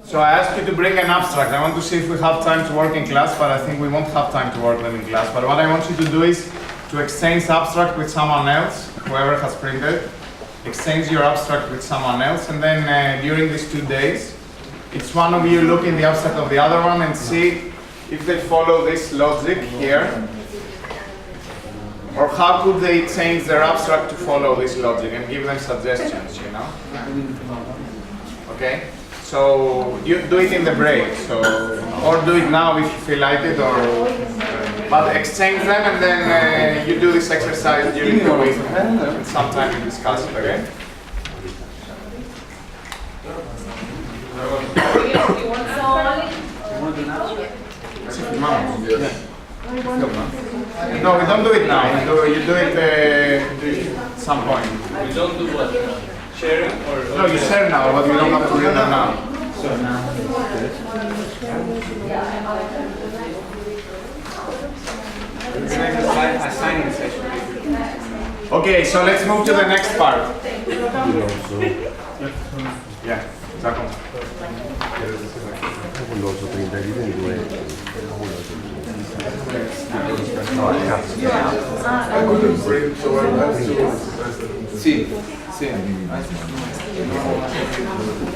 So I asked you to bring an abstract. I want to see if we have time to work in class, but I think we won't have time to work them in class. But what I want you to do is to exchange abstract with someone else, whoever has printed. Exchange your abstract with someone else, and then during these 2 days, each one of you look in the abstract of the other one and see if they follow this logic here, or how could they change their abstract to follow this logic, and give them suggestions, you know? Okay? So you do it in the break, or do it now if you feel like it, but exchange them, and then you do this exercise during the week, and sometime you discuss it, okay? No, we don't do it now. You do it at some point. We don't do what? Sharing or? No, you share now, but we don't have to read them now. So now. Assigning session. Okay, so let's move to the next part. Yeah, exactly.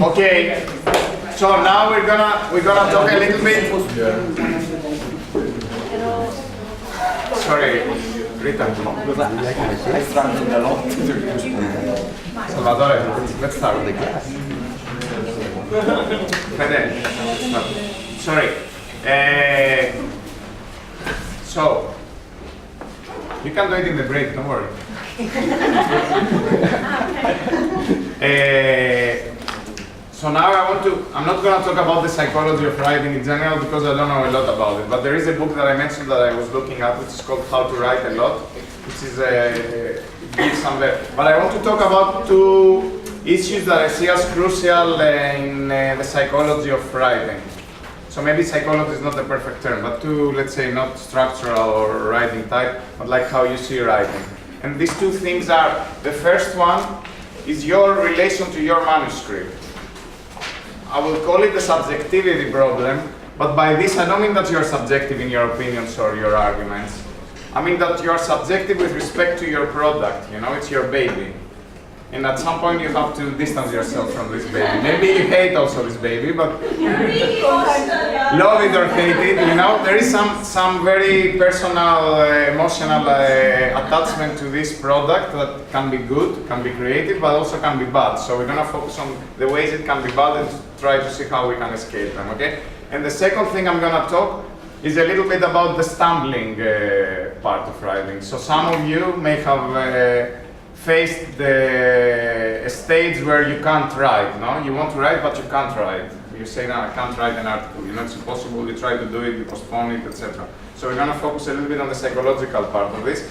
Okay, so now we're gonna talk a little bit. Sorry, Rita. Salvatore, let's start with the class. Sorry. So you can do it in the break. Don't worry. So now I'm not going to talk about the psychology of writing in general because I don't know a lot about it, but there is a book that I mentioned that I was looking at which is called How to Write a Lot, which is gives some there. But I want to talk about 2 issues that I see as crucial in the psychology of writing. So maybe psychology is not the perfect term, but 2, let's say, not structural or writing type, but like how you see writing. And these 2 things are, the first one is your relation to your manuscript. I will call it the subjectivity problem, but by this I don't mean that you're subjective in your opinions or your arguments. I mean that you're subjective with respect to your product, you know, it's your baby. And at some point you have to distance yourself from this baby. Maybe you hate also this baby, but love it or hate it, you know, there is some very personal, emotional attachment to this product that can be good, can be creative, but also can be bad. So we're gonna focus on the ways it can be bad and try to see how we can escape them, okay? And the second thing I'm gonna talk is a little bit about the stumbling part of writing. So some of you may have faced a stage where you can't write, no? You want to write, but you can't write. You say, no, I can't write an article. You know, it's impossible. You try to do it, you postpone it, etc. So we're going to focus a little bit on the psychological part of this.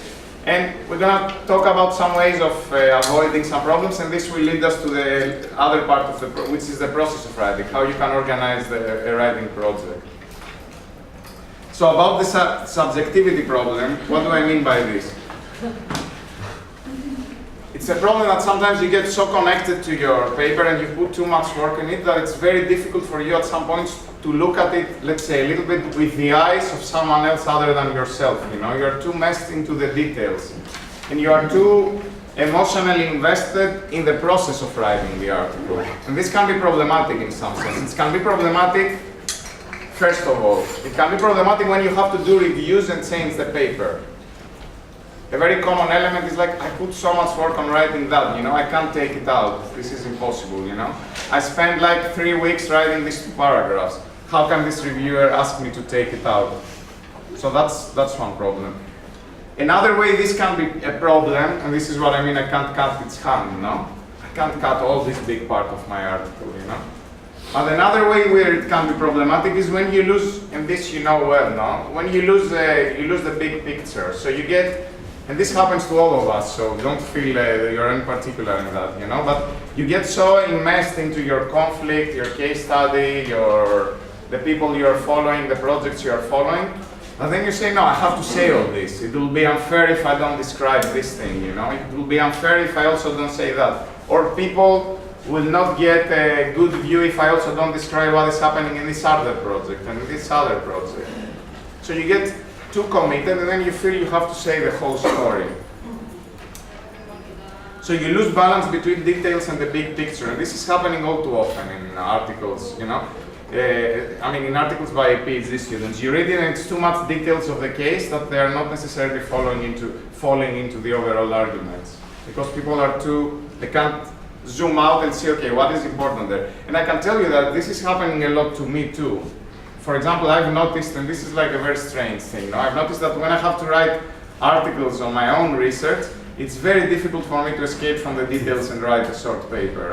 And we're going to talk about some ways of avoiding some problems, and this will lead us to the other part of which is the process of writing, how you can organize a writing project. So about the subjectivity problem, what do I mean by this? It's a problem that sometimes you get so connected to your paper and you put too much work in it that it's very difficult for you at some points to look at it, let's say, a little bit with the eyes of someone else other than yourself, you know? You're too messed into the details. And you are too emotionally invested in the process of writing the article. And this can be problematic in some sense. It can be problematic, first of all. It can be problematic when you have to do reviews and change the paper. A very common element is like, I put so much work on writing that, you know, I can't take it out. This is impossible, you know. I spent like 3 weeks writing these 2 paragraphs. How can this reviewer ask me to take it out? So that's one problem. Another way this can be a problem, and this is what I mean, I can't cut its hand, you know. I can't cut all this big part of my article, you know. But another way where it can be problematic is when you lose, and this you know well, no? When you lose the big picture. So you get, and this happens to all of us, so don't feel you're in particular in that, you know, but you get so immersed into your conflict, your case study, the people you're following, the projects you're following, and then you say, no, I have to say all this. It will be unfair if I don't describe this thing, you know, it will be unfair if I also don't say that. Or people will not get a good view if I also don't describe what is happening in this other project and in this other project. So you get too committed and then you feel you have to say the whole story. So you lose balance between details and the big picture, and this is happening all too often in articles, you know. In articles by PhD students, you read it and it's too much details of the case that they are not necessarily falling into the overall arguments. Because people are they can't zoom out and see, okay, what is important there? And I can tell you that this is happening a lot to me too. For example, I've noticed, and this is like a very strange thing, no? I've noticed that when I have to write articles on my own research, it's very difficult for me to escape from the details and write a short paper.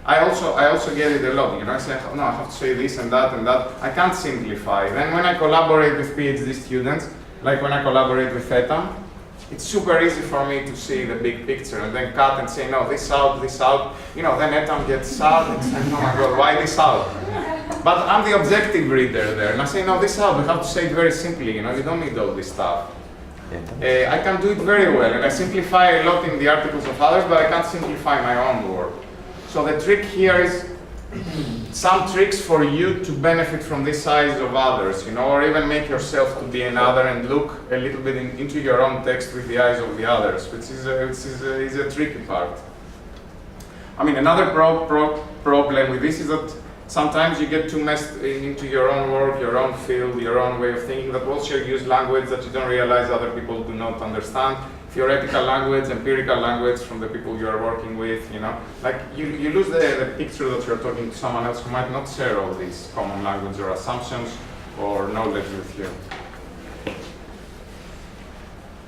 I also get it a lot, you know, I say, no, I have to say this and that and that. I can't simplify. Then when I collaborate with PhD students, like when I collaborate with ETA, it's super easy for me to see the big picture and then cut and say, no, this out. You know, then ETA gets sad and says, oh my God, why this out? But I'm the objective reader there, and I say, no, this out. We have to say it very simply, you know, you don't need all this stuff. I can do it very well, and I simplify a lot in the articles of others, but I can't simplify my own work. So the trick here is some tricks for you to benefit from this size of others, you know, or even make yourself to be another and look a little bit into your own text with the eyes of the others, which is a tricky part. I mean, another problem with this is that sometimes you get too messed into your own work, your own field, your own way of thinking, that also you use language that you don't realize other people do not understand. Theoretical language, empirical language from the people you are working with, you know. Like you lose the picture that you're talking to someone else who might not share all these common language or assumptions or knowledge with you.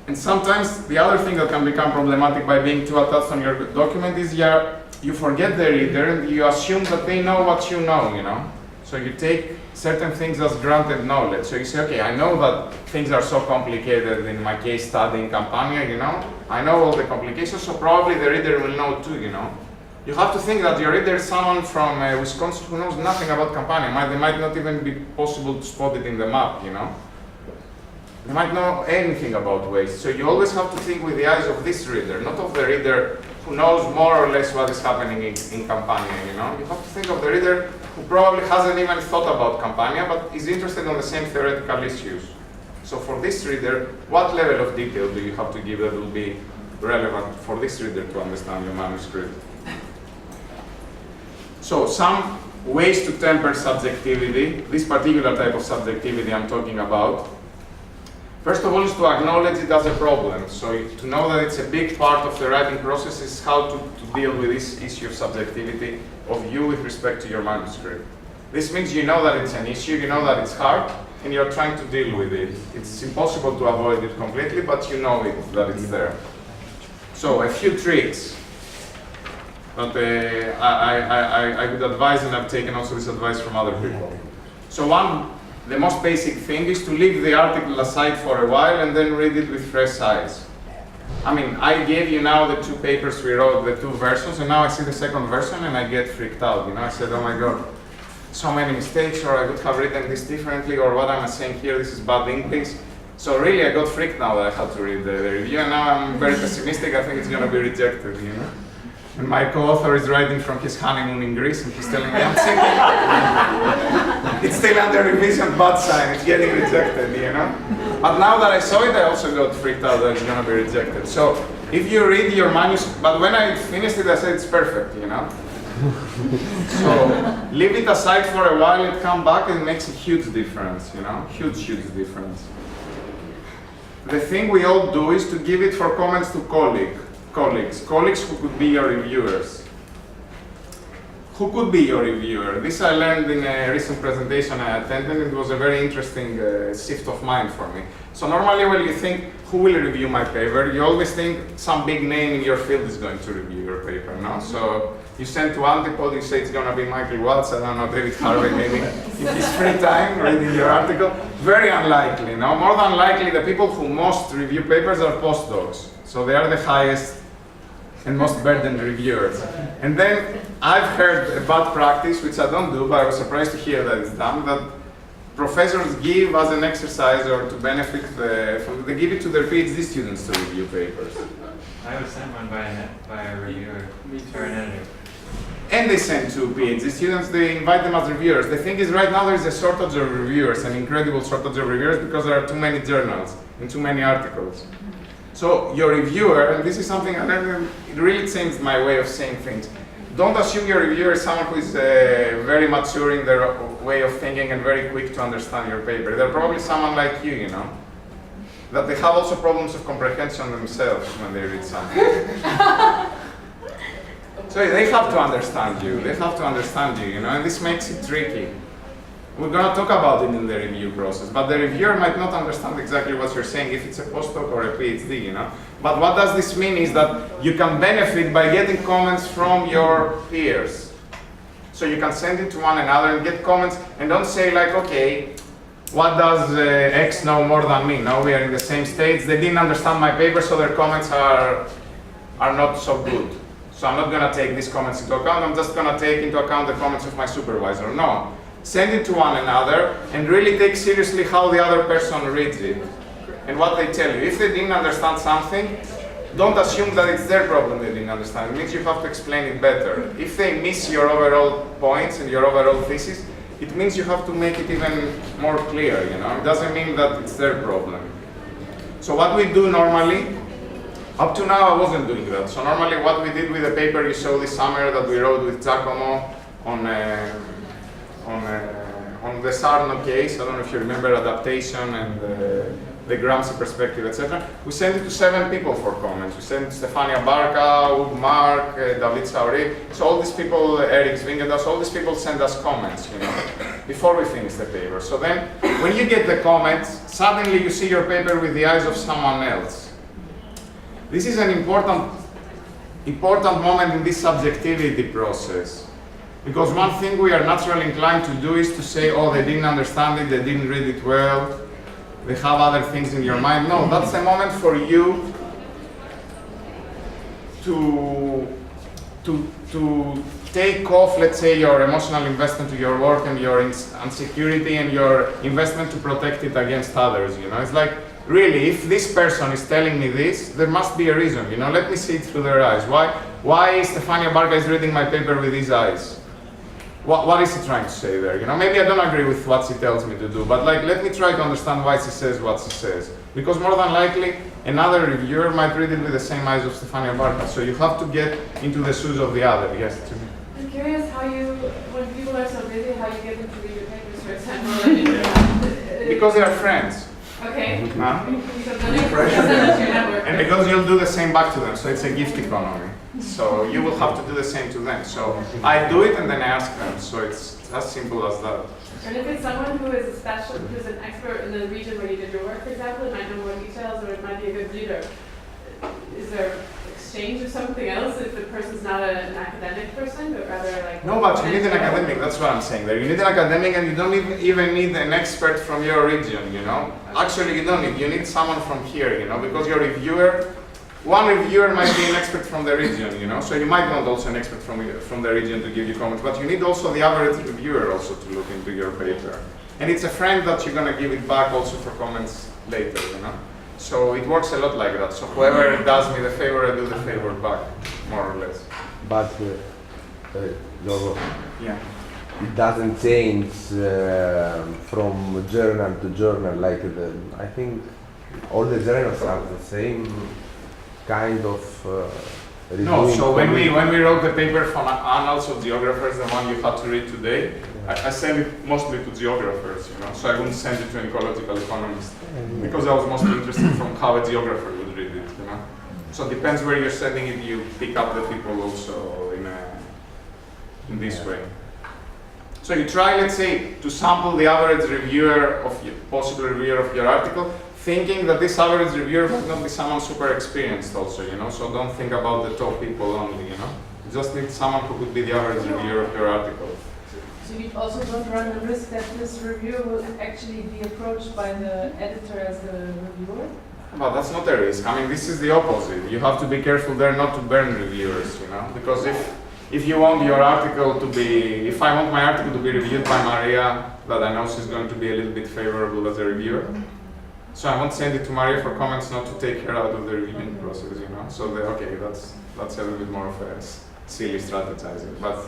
And sometimes the other thing that can become problematic by being too attached on your document is you forget the reader and you assume that they know what you know, you know. So you take certain things as granted knowledge. So you say, okay, I know that things are so complicated in my case study in Campania, you know. I know all the complications, so probably the reader will know too, you know. You have to think that your reader is someone from Wisconsin who knows nothing about Campania. They might not even be possible to spot it in the map, you know. They might know anything about waste. So you always have to think with the eyes of this reader, not of the reader who knows more or less what is happening in Campania, you know. You have to think of the reader who probably hasn't even thought about Campania, but is interested in the same theoretical issues. So for this reader, what level of detail do you have to give that will be relevant for this reader to understand your manuscript? So some ways to temper subjectivity, this particular type of subjectivity I'm talking about. First of all is to acknowledge it as a problem. So to know that it's a big part of the writing process is how to deal with this issue of subjectivity of you with respect to your manuscript. This means you know that it's an issue, you know that it's hard, and you're trying to deal with it. It's impossible to avoid it completely, but you know that it's there. So a few tricks that I would advise, and I've taken also this advice from other people. So the most basic thing is to leave the article aside for a while and then read it with fresh eyes. I mean, I gave you now the two papers we wrote, the two versions, and now I see the second version and I get freaked out. You know, I said, oh my God, so many mistakes, or I would have written this differently, or what am I saying here, this is bad English. So really I got freaked now that I had to read the review, and now I'm very pessimistic. I think it's going to be rejected, you know. And my co-author is writing from his honeymoon in Greece, and he's telling me, I'm thinking, it's still under revision, bad sign, it's getting rejected, you know? But now that I saw it, I also got freaked out that it's going to be rejected. So if you read your manuscript, but when I finished it, I said it's perfect, you know? So leave it aside for a while and come back, and it makes a huge difference, you know? Huge difference. The thing we all do is to give it for comments to colleagues who could be your reviewers. Who could be your reviewer? This I learned in a recent presentation I attended. It was a very interesting shift of mind for me. So normally when you think, who will review my paper, you always think some big name in your field is going to review your paper, no? So you send to Antipode, you say it's going to be Michael Watts, I don't know, David Harvey maybe, in his free time reading your article. Very unlikely, no? More than likely, the people who most review papers are postdocs. So they are the highest and most burdened reviewers. And then I've heard a bad practice, which I don't do, but I was surprised to hear that it's done, that professors give as an exercise or to benefit they give it to their PhD students to review papers. I was sent one by a reviewer, or an editor. then they send to PhD students, they invite them as reviewers. The thing is, right now there is a shortage of reviewers, an incredible shortage of reviewers, because there are too many journals and too many articles. So your reviewer, and this is something I learned, it really changed my way of saying things. Don't assume your reviewer is someone who is very mature in their way of thinking and very quick to understand your paper. They're probably someone like you, that they have also problems of comprehension themselves when they read something. So they have to understand you. They have to understand you, and this makes it tricky. We're going to talk about it in the review process, but the reviewer might not understand exactly what you're saying if it's a postdoc or a PhD, But what does this mean is that you can benefit by getting comments from your peers. So you can send it to one another and get comments, and don't say like, okay, what does X know more than me? No, we are in the same states. They didn't understand my paper, so their comments are not so good. So I'm not going to take these comments into account. I'm just going to take into account the comments of my supervisor. No. Send it to one another and really take seriously how the other person reads it and what they tell you. If they didn't understand something, don't assume that it's their problem they didn't understand. It means you have to explain it better. If they miss your overall points and your overall thesis, it means you have to make it even more clear, It doesn't mean that it's their problem. So what we do normally, up to now I wasn't doing that. So normally what we did with the paper you saw this summer that we wrote with Giacomo on the Sarno case, I don't know if you remember adaptation and the Gramsci perspective, etc. We sent it to 7 people for comments. We sent it to Stefania Barca, Ug Mark, David Sauri. So all these people, Eric Zvingedas, all these people send us comments, before we finish the paper. So then, when you get the comments, suddenly you see your paper with the eyes of someone else. This is an important moment in this subjectivity process. Because one thing we are naturally inclined to do is to say, oh, they didn't understand it, they didn't read it well, they have other things in your mind. No, that's a moment for you to take off, let's say, your emotional investment to your work and your insecurity and your investment to protect it against others, It's like, really, if this person is telling me this, there must be a reason, Let me see it through their eyes. Why Stefania Barca is reading my paper with these eyes? What is he trying to say there? Maybe I don't agree with what she tells me to do, but let me try to understand why she says what she says. Because more than likely, another reviewer might read it with the same eyes of Stefania Barca. So you have to get into the shoes of the other. Yes, Jimmy? I'm curious how when people are so busy, how you get them to read your papers, for example. Because they are friends. Okay. Huh? And And because you'll do the same back to them, so it's a gift economy. So you will have to do the same to them. So I do it and then I ask them. So it's as simple as that. And if it's someone who is a specialist, who's an expert in the region where you did your work, for example, it might know more details or it might be a good reader. Is there exchange of something else if the person's not an academic person, but rather like... No, but you need an academic, that's what I'm saying there. You need an academic and you don't even need an expert from your region, Actually, you don't need someone from here, because your reviewer, one reviewer might be an expert from the region, So you might want also an expert from the region to give you comments, but you need also the average reviewer also to look into your paper. And it's a friend that you're going to give it back also for comments later, So it works a lot like that. So whoever does me the favor, I do the favor back, more or less. But Giorgos, Yeah. it doesn't change from journal to journal. I think all the journals have the same kind of No, so when we reviewing. wrote the paper for Annals of Geographers, the one you had to read today, I sent it mostly to geographers, So I wouldn't send it to an ecological economist because I was mostly interested from how a geographer would read it, So it depends where you're sending it. You pick up the people also in this way. So you try, let's say, to sample the average reviewer possible reviewer of your article, thinking that this average reviewer might not be someone super experienced also, So don't think about the top people only, You just need someone who could be the average reviewer of your article. So you also don't run the risk that this reviewer will actually be approached by the editor as the reviewer? Well, that's not a risk. I mean, this is the opposite. You have to be careful there not to burn reviewers, Because if you want your article to be, if I want my article to be reviewed by Maria, that I know she's going to be a little bit favorable as a reviewer, so I won't send it to Maria for comments not to take her out of the reviewing process, So okay, that's a little bit more of a silly strategizing. But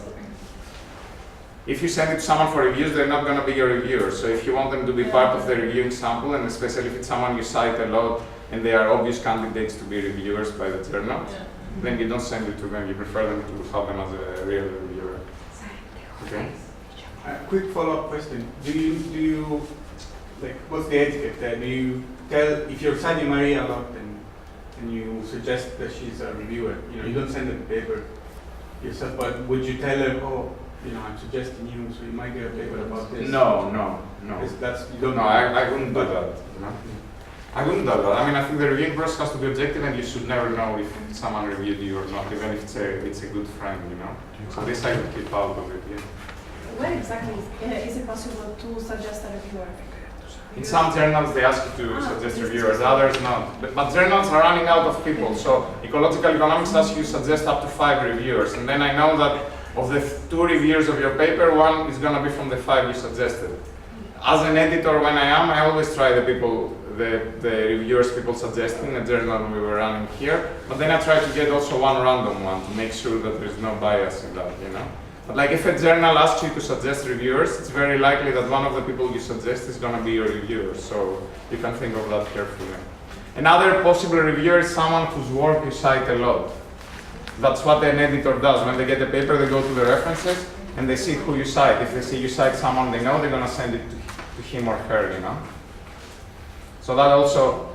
if you send it to someone for reviews, they're not going to be your reviewer. So if you want them to be part of the reviewing sample, and especially if it's someone you cite a lot and they are obvious candidates to be reviewers by the journal, then you don't send it to them. You prefer them to have them as a real reviewer. Okay. Quick follow-up question. Do you like, what's the etiquette there? Do you tell, if you're citing Maria a lot and you suggest that she's a reviewer, you don't send her the paper yourself, but would you tell her, oh, I'm suggesting you, so you might get a paper about this? No. That's, you don't No, I wouldn't do that. I wouldn't do that. I mean, I think the reviewing process has to be objective, and you should never know if someone reviewed you or not, even if it's a good friend, So this I would keep out of it, yeah. Where exactly is it possible to suggest a reviewer? In some journals they ask you to suggest reviewers, others not. But journals are running out of people, so Ecological Economics asks you to suggest up to 5 reviewers, and then I know that of the 2 reviewers of your paper, 1 is going to be from the 5 you suggested. As an editor, when I always try the reviewers people suggest in the journal we were running here, but then I try to get also 1 random one to make sure that there is no bias in that, But like if a journal asks you to suggest reviewers, it's very likely that one of the people you suggest is going to be your reviewer, so you can think of that carefully. Another possible reviewer is someone whose work you cite a lot. That's what an editor does. When they get a paper, they go to the references and they see who you cite. If they see you cite someone they know, they're going to send it to him or her, So that also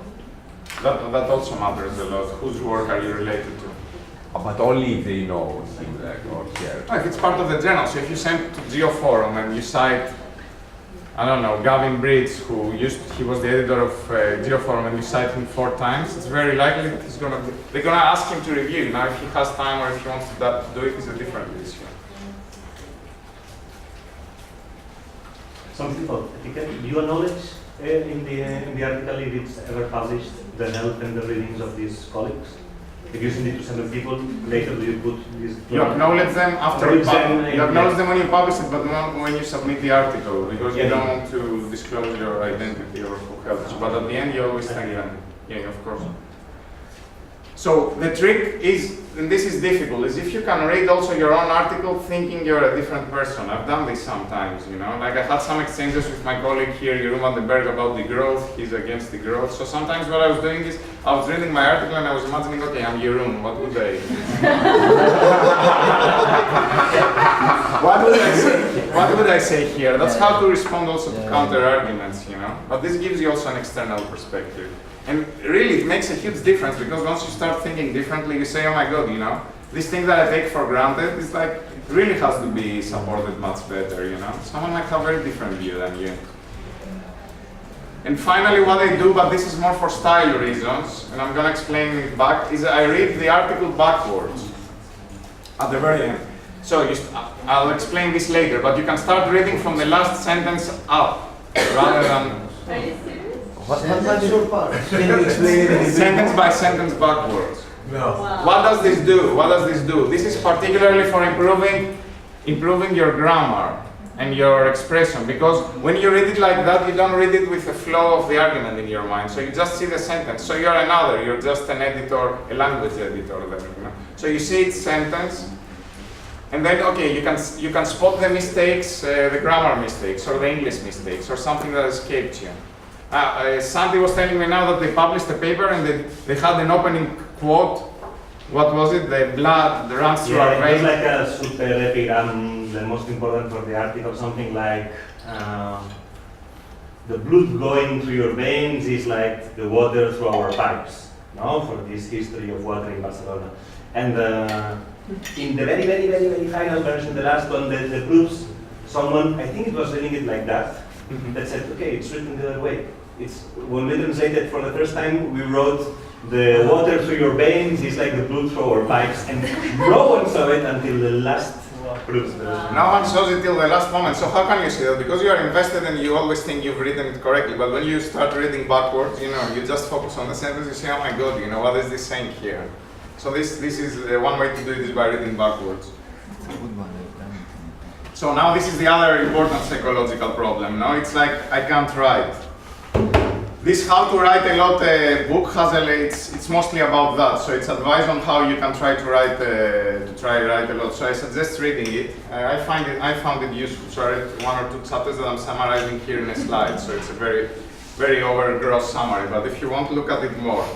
matters a lot. Whose work are you related to? But only if they know him or her. If it's part of the journal, so if you send to Geoforum and you cite, I don't know, Gavin Bridge, he was the editor of Geoforum, and you cite him 4 times, it's very likely that they're gonna ask him to review. Now if he has time or if he wants to do it, it's a different issue. Something for etiquette. Do you acknowledge in the article if it's ever published the help and the readings of these colleagues? If you send it to some people, later do you put this? You acknowledge them after you acknowledge them when you publish it, but not when you submit the article, because you don't want to disclose your identity or who helped you. But at the end, you always thank them. Yeah, of course. So the trick is, and this is difficult, is if you can read also your own article thinking you're a different person. I've done this sometimes, Like I had some exchanges with my colleague here, Jeroen van den Berg, about the growth. He's against the growth. So sometimes what I was doing is, I was reading my article and I was imagining, okay, I'm Jeroen, what would I what would I say here? That's how to respond also to counter arguments, But this gives you also an external perspective. And really, it makes a huge difference, because once you start thinking differently, you say, oh my God, this thing that I take for granted is like, it really has to be supported much better, Someone might have a very different view than you. And finally, what I do, but this is more for style reasons, and I'm going to explain it back, is I read the article backwards at the very end. So I'll explain this later, but you can start reading from the last sentence up, rather than... Are you serious? What's your part? Can you explain it? Sentence by sentence backwards. No. Wow. What does this do? What does this do? This is particularly for improving your grammar and your expression, because when you read it like that, you don't read it with the flow of the argument in your mind. So you just see the sentence. So you're just an editor, a language editor then, So you see its sentence, and then okay, you can spot the mistakes, the grammar mistakes or the English mistakes or something that escaped you. Sandy was telling me now that they published a paper and they had an opening quote. What was it? The blood runs through our veins. It's like a super epigram, the most important for the article, something like the blood going through your veins is like the water through our pipes, for this history of water in Barcelona. And in the very, very, very, very final version, the last one, the proofs, someone, I think it was reading it like that, that said, okay, it's written the other way. When we translated for the first time, we wrote the water through your veins is like the blood through our pipes, and no one saw it until the last proofs. No one saws it till the last moment. So how can you see that? Because you are invested and you always think you've written it correctly. But when you start reading backwards, you just focus on the sentence. You say, oh my God, what is this saying here? So this is one way to do it is by reading backwards. So now this is the other important psychological problem. It's like I can't write. This How to Write a Lot book has it's mostly about that. So it's advice on how you can try to write a lot. So I suggest reading it. I found it useful. So I read 1 or 2 chapters that I'm summarizing here in a slide. So it's a very, very gross summary. But if you want to look at it more,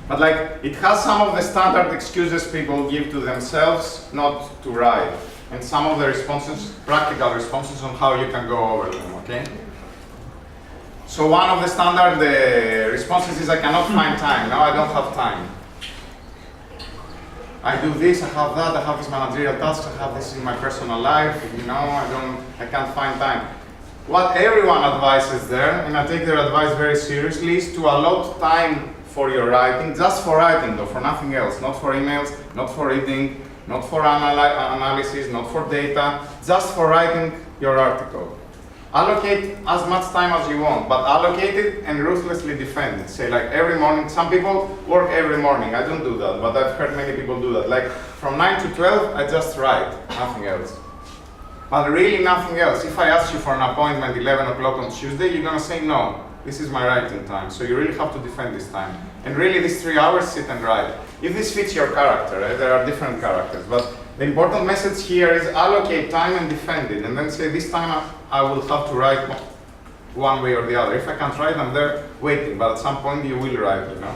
but like it has some of the standard excuses people give to themselves not to write, and some of the responses, practical responses on how you can go over them. Okay. So one of the standard responses is I cannot find time. No, I don't have time. I do this, I have that, I have this managerial tasks, I have this in my personal life, you know, I can't find time. What everyone advises there, and I take their advice very seriously, is to allot time for your writing, just for writing though, for nothing else, not for emails, not for reading, not for analysis, not for data, just for writing your article. Allocate as much time as you want, but allocate it and ruthlessly defend it. Say like every morning, some people work every morning. I don't do that, but I've heard many people do that. Like from 9 to 12, I just write, nothing else. But really nothing else. If I ask you for an appointment 11 o'clock on Tuesday, you're gonna say no, this is my writing time. So you really have to defend this time. And really these 3 hours, sit and write. If this fits your character, right? There are different characters, but the important message here is allocate time and defend it, and then say this time I will have to write one way or the other. If I can't write, I'm there waiting, but at some point you will write, you know?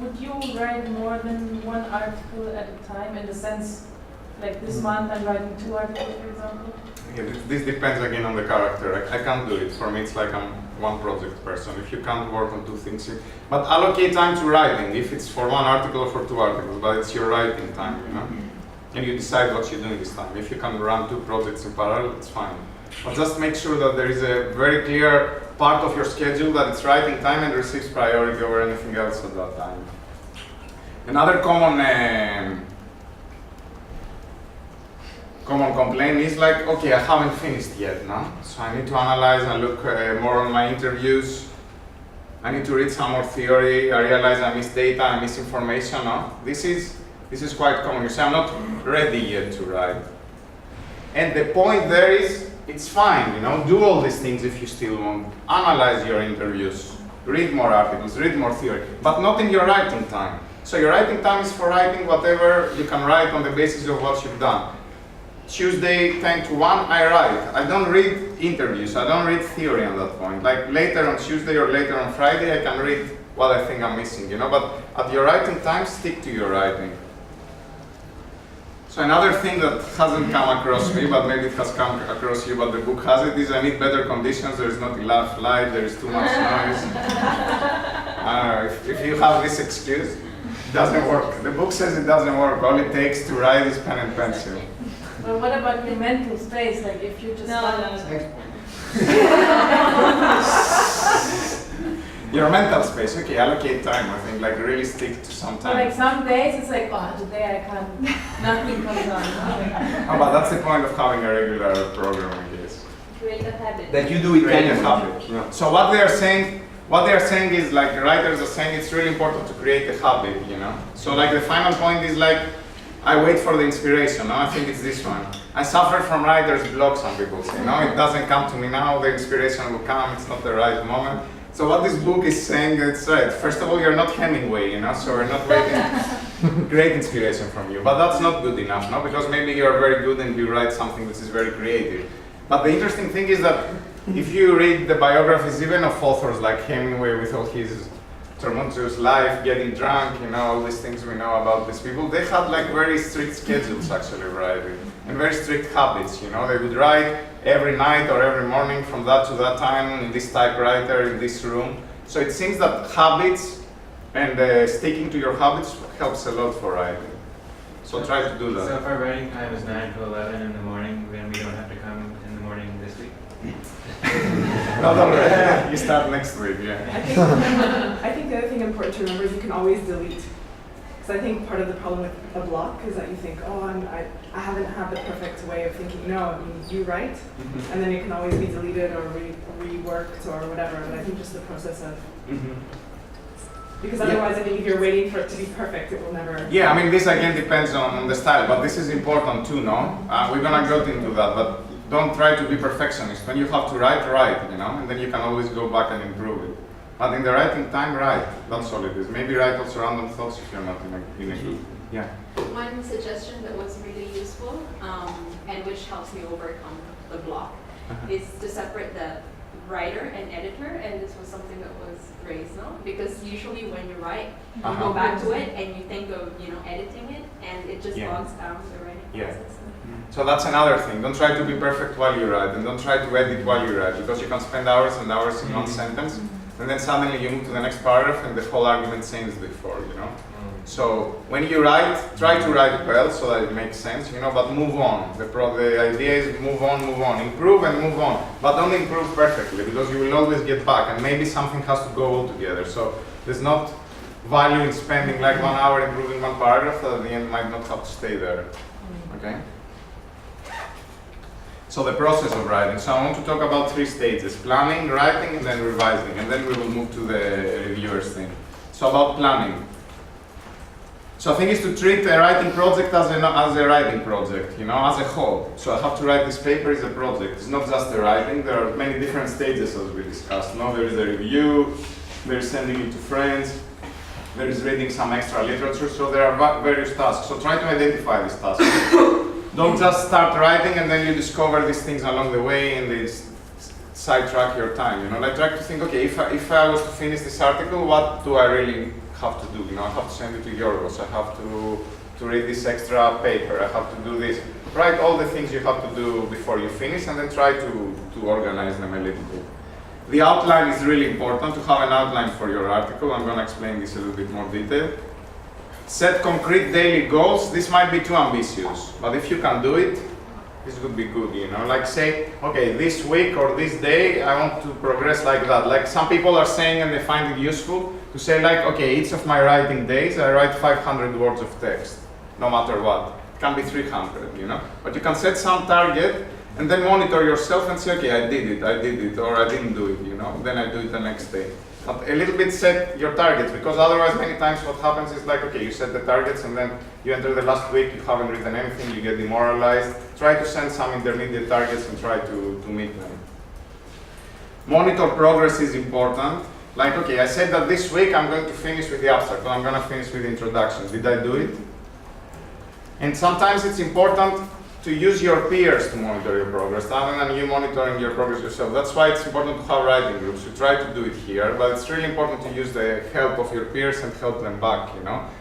Would you write more than 1 article at a time, in the sense, like this month I'm writing 2 articles, for example? Yeah, this depends again on the character. I can't do it. For me, it's like I'm one project person. If you can't work on 2 things, but allocate time to writing. If it's for 1 article or for 2 articles, but it's your writing time, you know. And you decide what you're doing this time. If you can run 2 projects in parallel, it's fine. But just make sure that there is a very clear part of your schedule that it's writing time and receives priority over anything else at that time. Another common complaint is like, okay, I haven't finished yet, no? So I need to analyze and look more on my interviews. I need to read some more theory. I realize I miss data, I miss information, no? This is quite common. You say, I'm not ready yet to write. And the point there is, it's fine, you know, do all these things if you still want. Analyze your interviews, read more articles, read more theory, but not in your writing time. So your writing time is for writing whatever you can write on the basis of what you've done. Tuesday, 10 to 1, I write. I don't read interviews, I don't read theory at that point. Like later on Tuesday or later on Friday, I can read what I think I'm missing, you know, but at your writing time, stick to your writing. So another thing that hasn't come across me, but maybe it has come across you, but the book has it, is I need better conditions, there is not enough light, there is too much noise. I don't know, if you have this excuse, it doesn't work. The book says it doesn't work, all it takes to write is pen and pencil. But what about your mental space? Like if you just Your mental space, okay, allocate time, I think, like really stick to some time. Like some days it's like, oh, today I can't, nothing comes on. Oh, but that's the point of having a regular program, I guess. Create a habit. That you do it Create a anyway. habit. Yeah. So what they are saying is like the writers are saying it's really important to create a habit, you know. So like the final point is like, I wait for the inspiration, no? I think it's this one. I suffer from writer's block, some people say, no, it doesn't come to me now, the inspiration will come, it's not the right moment. So what this book is saying, it's right. First of all, you're not Hemingway, you know, so we're not waiting great inspiration from you. But that's not good enough, no? Because maybe you're very good and you write something which is very creative. But the interesting thing is that if you read the biographies even of authors like Hemingway with all his tumultuous life, getting drunk, you know, all these things we know about these people, they had like very strict schedules actually writing, and very strict habits, you know. They would write every night or every morning from that to that time in this typewriter, in this room. So it seems that habits and sticking to your habits helps a lot for writing. So try to do that. So if our writing time is 9 to 11 in the morning, then we don't have to come in the morning this week? Not already. You start next week, yeah. I think the other thing important to remember is you can always delete. Because I think part of the problem with a block is that you think, oh, I haven't had the perfect way of thinking. No, I mean, you write, and then it can always be deleted or reworked or whatever. But I think just the process of, because otherwise, I think if you're waiting for it to be perfect, it will never. Yeah, I mean, this again depends on the style, but this is important too, no? We're gonna go into that, but don't try to be perfectionist. When you have to write, you know, and then you can always go back and improve it. But in the writing time, write. That's all it is. Maybe write also random thoughts if you're not in a group. Yeah. One suggestion that was really useful and which helps me overcome the block is to separate the writer and editor, and this was something that was raised, no? Because usually when you write, you go back to it and you think of, editing it, and it just bogs down the writing process. So that's another thing. Don't try to be perfect while you write, and don't try to edit while you write, because you can spend hours and hours in one sentence, and then suddenly you move to the next paragraph and the whole argument changed before, So when you write, try to write well so that it makes sense, but move on. The idea is move on, improve and move on. But don't improve perfectly, because you will always get back, and maybe something has to go all together. So there's not value in spending like 1 hour improving one paragraph that at the end might not have to stay there. Okay? So the process of writing. So I want to talk about 3 stages: planning, writing, and then revising. And then we will move to the reviewers thing. So about planning. So I think is to treat a writing project as a writing project, as a whole. So I have to write this paper as a project. It's not just the writing. There are many different stages as we discussed. There is a review, there is sending it to friends, there is reading some extra literature. So there are various tasks. So try to identify these tasks. Don't just start writing and then you discover these things along the way and they sidetrack your time. Like try to think, okay, if I was to finish this article, what do I really have to do? I have to send it to Giorgos, I have to read this extra paper, I have to do this. Write all the things you have to do before you finish and then try to organize them a little bit. The outline is really important, to have an outline for your article. I'm going to explain this a little bit more detail. Set concrete daily goals. This might be too ambitious, but if you can do it, this would be good, Like say, okay, this week or this day, I want to progress like that. Like some people are saying, and they find it useful, to say like, okay, each of my writing days, I write 500 words of text, no matter what. It can be 300, But you can set some target, and then monitor yourself and say, okay, I did it, or I didn't do it, Then I do it the next day. But a little bit set your targets, because otherwise many times what happens is like, okay, you set the targets and then you enter the last week, you haven't written anything, you get demoralized. Try to set some intermediate targets and try to meet them. Monitor progress is important. Like, okay, I said that this week I'm going to finish with the abstract, or I'm going to finish with the introduction. Did I do it? And sometimes it's important to use your peers to monitor your progress, rather than you monitoring your progress yourself. That's why it's important to have writing groups. We try to do it here, but it's really important to use the help of your peers and help them back,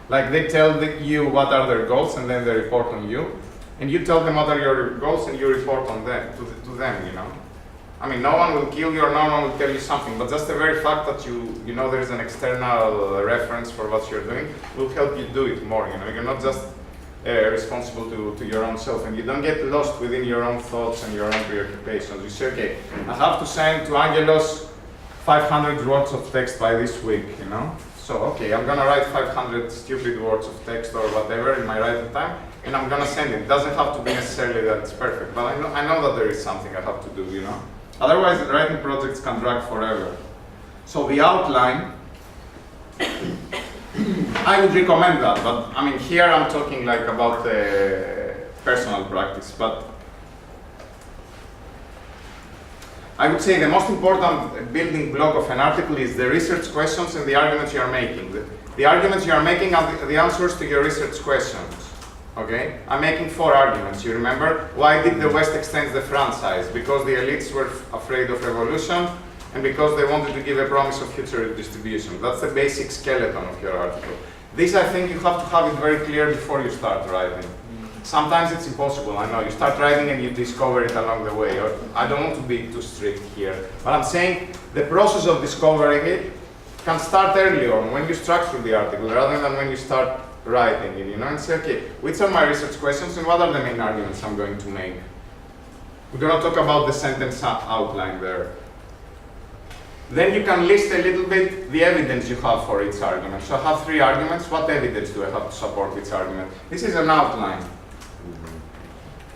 Like they tell you what are their goals and then they report on you. And you tell them what are your goals and you report on them, to them, I mean, no one will kill you or no one will tell you something, but just the very fact that you know there is an external reference for what you're doing will help you do it more, You're not just responsible to your own self, and you don't get lost within your own thoughts and your own preoccupations. You say, okay, I have to send to Angelos 500 words of text by this week, So, okay, I'm gonna write 500 stupid words of text or whatever in my writing time, and I'm gonna send it. It doesn't have to be necessarily that it's perfect, but I know that there is something I have to do, Otherwise, the writing projects can drag forever. So the outline, I would recommend that, but I mean, here I'm talking like about personal practice, but I would say the most important building block of an article is the research questions and the arguments you are making. The arguments you are making are the answers to your research questions. Okay? I'm making 4 arguments. You remember? Why did the West extend the franchise? Because the elites were afraid of revolution, and because they wanted to give a promise of future redistribution. That's the basic skeleton of your article. This, I think, you have to have it very clear before you start writing. Sometimes it's impossible, I know. You start writing and you discover it along the way. Or, I don't want to be too strict here, but I'm saying the process of discovering it can start early on, when you structure the article, rather than when you start writing it, and say, okay, which are my research questions and what are the main arguments I'm going to make? We're going to talk about the sentence outline there. Then you can list a little bit the evidence you have for each argument. So I have 3 arguments. What evidence do I have to support each argument? This is an outline.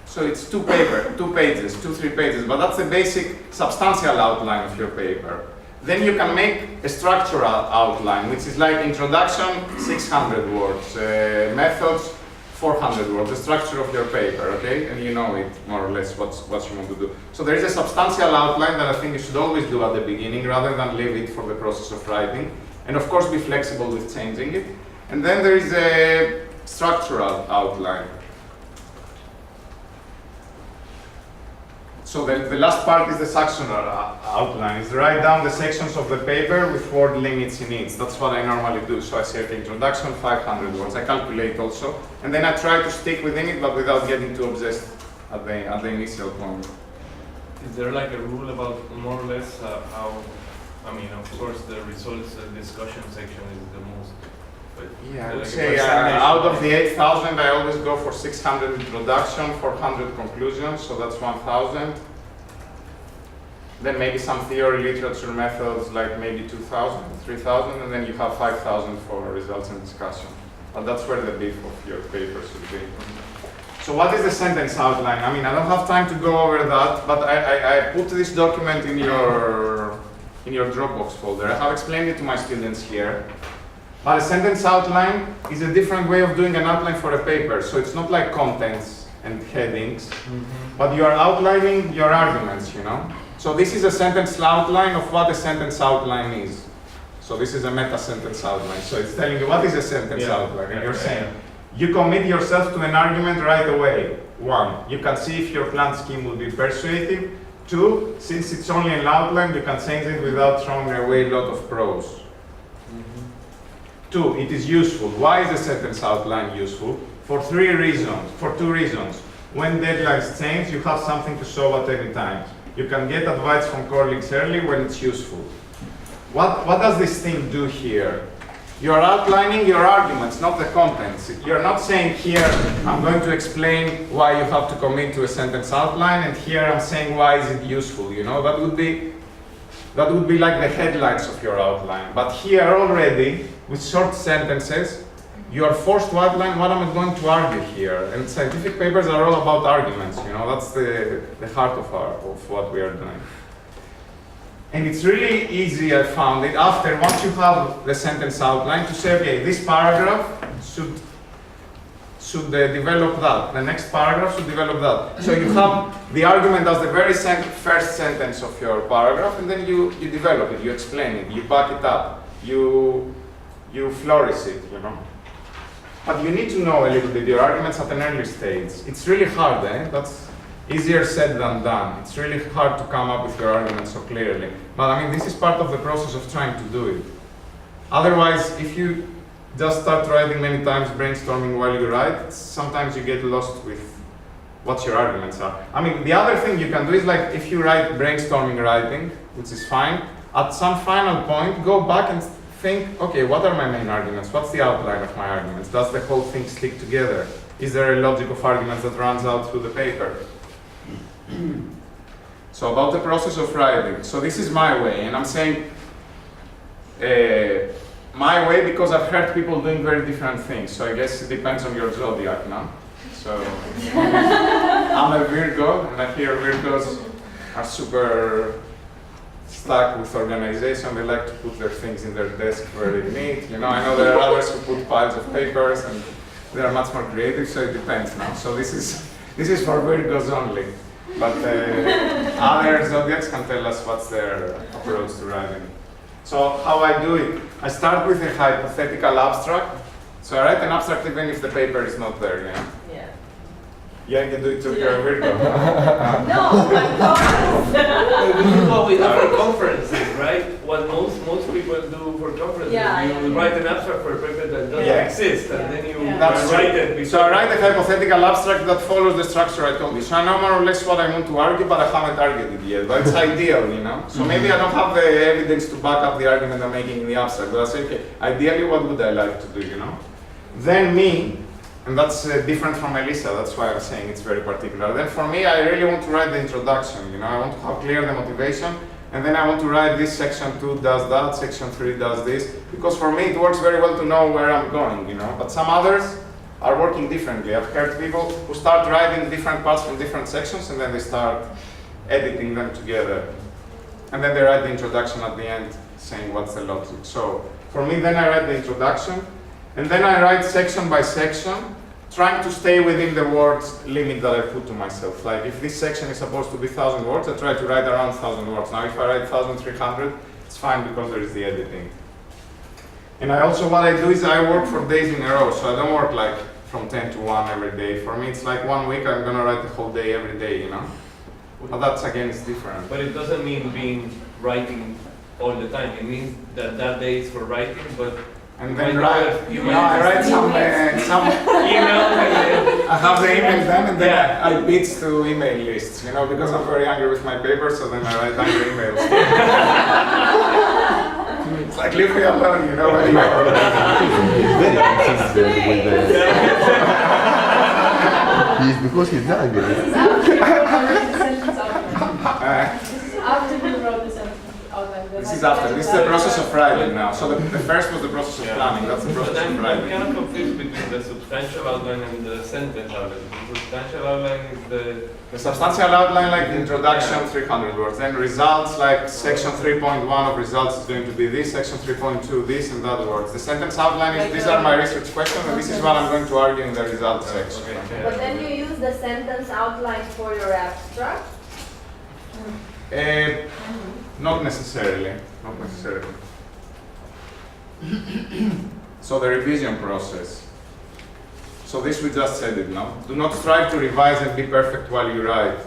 So it's 2 pages, 2-3 pages, but that's the basic substantial outline of your paper. Then you can make a structural outline, which is like introduction, 600 words, methods, 400 words, the structure of your paper, okay? And you know it more or less what you want to do. So there is a substantial outline that I think you should always do at the beginning rather than leave it for the process of writing. And of course be flexible with changing it. And then there is a structural outline. So the last part is the sectional outline. Is write down the sections of the paper with word limits in each. That's what I normally do. So I say the introduction, 500 words. I calculate also, and then I try to stick within it, but without getting too obsessed at the initial point. Is there like a rule about more or less how? I mean, of course, the results discussion section is the most. But Yeah, I would like a say percentage out of the 8,000, I always go for 600 introduction, 400 conclusions, so that's 1,000. Then maybe some theory, literature, methods, like maybe 2,000, 3,000, and then you have 5,000 for results and discussion. But that's where the beef of your paper should be. So what is the sentence outline? I mean, I don't have time to go over that, but I put this document in your Dropbox folder. I have explained it to my students here. But a sentence outline is a different way of doing an outline for a paper. So it's not like contents and headings, but you are outlining your arguments, you know? So this is a sentence outline of what a sentence outline is. So this is a meta sentence outline. So it's telling you what is a sentence outline. And you're saying, you commit yourself to an argument right away. 1, you can see if your planned scheme will be persuasive. 2, since it's only an outline, you can change it without throwing away a lot of prose. 2, it is useful. Why is a sentence outline useful? For 2 reasons. When deadlines change, you have something to show at any time. You can get advice from colleagues early when it's useful. What does this thing do here? You're outlining your arguments, not the contents. You're not saying here, I'm going to explain why you have to commit to a sentence outline, and here I'm saying why is it useful, you know? That would be like the headlines of your outline. But here already, with short sentences, you are forced to outline what I'm going to argue here. And scientific papers are all about arguments, you know, that's the heart of what we are doing. And it's really easy, I found it, once you have the sentence outline, to say, okay, this paragraph should develop that. The next paragraph should develop that. So you have the argument as the very first sentence of your paragraph, and then you develop it, you explain it, you back it up, you flourish it, you know. But you need to know a little bit your arguments at an early stage. It's really hard, That's easier said than done. It's really hard to come up with your arguments so clearly. But I mean, this is part of the process of trying to do it. Otherwise, if you just start writing many times, brainstorming while you write, sometimes you get lost with what your arguments are. I mean, the other thing you can do is like, if you write brainstorming writing, which is fine, at some final point, go back and think, okay, what are my main arguments? What's the outline of my arguments? Does the whole thing stick together? Is there a logic of arguments that runs out through the paper? So about the process of writing. So this is my way, and I'm saying my way because I've heard people doing very different things. So I guess it depends on your zodiac now. So I'm a Virgo, and I hear Virgos are super stuck with organization. They like to put their things in their desk very neat. You know, I know there are others who put piles of papers, and they are much more creative. So it depends now. So this is for Virgos only. But other zodiacs can tell us what's their approach to writing. So how I do it, I start with a hypothetical abstract. So I write an abstract even if the paper is not there, yeah? Yeah. Yeah, you can do it to your Virgo. No, my God! We do what we do for conferences, right? What most people do for conferences, you write an abstract for a paper that doesn't exist, and then you write it. So I write a hypothetical abstract that follows the structure I told you. So I know more or less what I want to argue, but I haven't argued it yet. But it's ideal, you know? So maybe I don't have the evidence to back up the argument I'm making in the abstract, but I say, okay, ideally what would I like to do, you know? Then me, and that's different from Elisa, that's why I'm saying it's very particular. Then for me, I really want to write the introduction, you know, I want to have clear the motivation, and then I want to write this section 2 does that, section 3 does this, because for me it works very well to know where I'm going, you know, but some others are working differently. I've heard people who start writing different parts from different sections, and then they start editing them together. And then they write the introduction at the end, saying what's the logic. So for me, then I write the introduction, and then I write section by section trying to stay within the words limit that I put to myself. Like if this section is supposed to be 1,000 words, I try to write around 1,000 words. Now if I write 1,300, it's fine because there is the editing. And I also, what I do is I work for days in a row, so I don't work like from 10 to 1 every day. For me, it's like 1 week, I'm gonna write the whole day every day, you know? But that's, again, it's different. But it doesn't mean writing all the time. It means that that day is for writing, but and then I write some email. I have the email then, and then I pitch to email lists, you know, because I'm very angry with my paper, so then I write angry emails. It's like, leave me alone, you know. He's very consistent with he's because he's angry. After you wrote the sentence outline. This is after. This is the process of writing now. So the first was the process of planning. That's the process of writing. I'm kind of confused between the substantial outline and the sentence outline. The substantial outline is the substantial outline, like the introduction, 300 words. Then results, like section 3.1 of results is going to be this, section 3.2 this and that words. The sentence outline is these are my research questions, and this is what I'm going to argue in the results section. But then you use the sentence outline for your abstract? Not necessarily. Not necessarily. So the revision process. So this we just said it now. Do not strive to revise and be perfect while you write.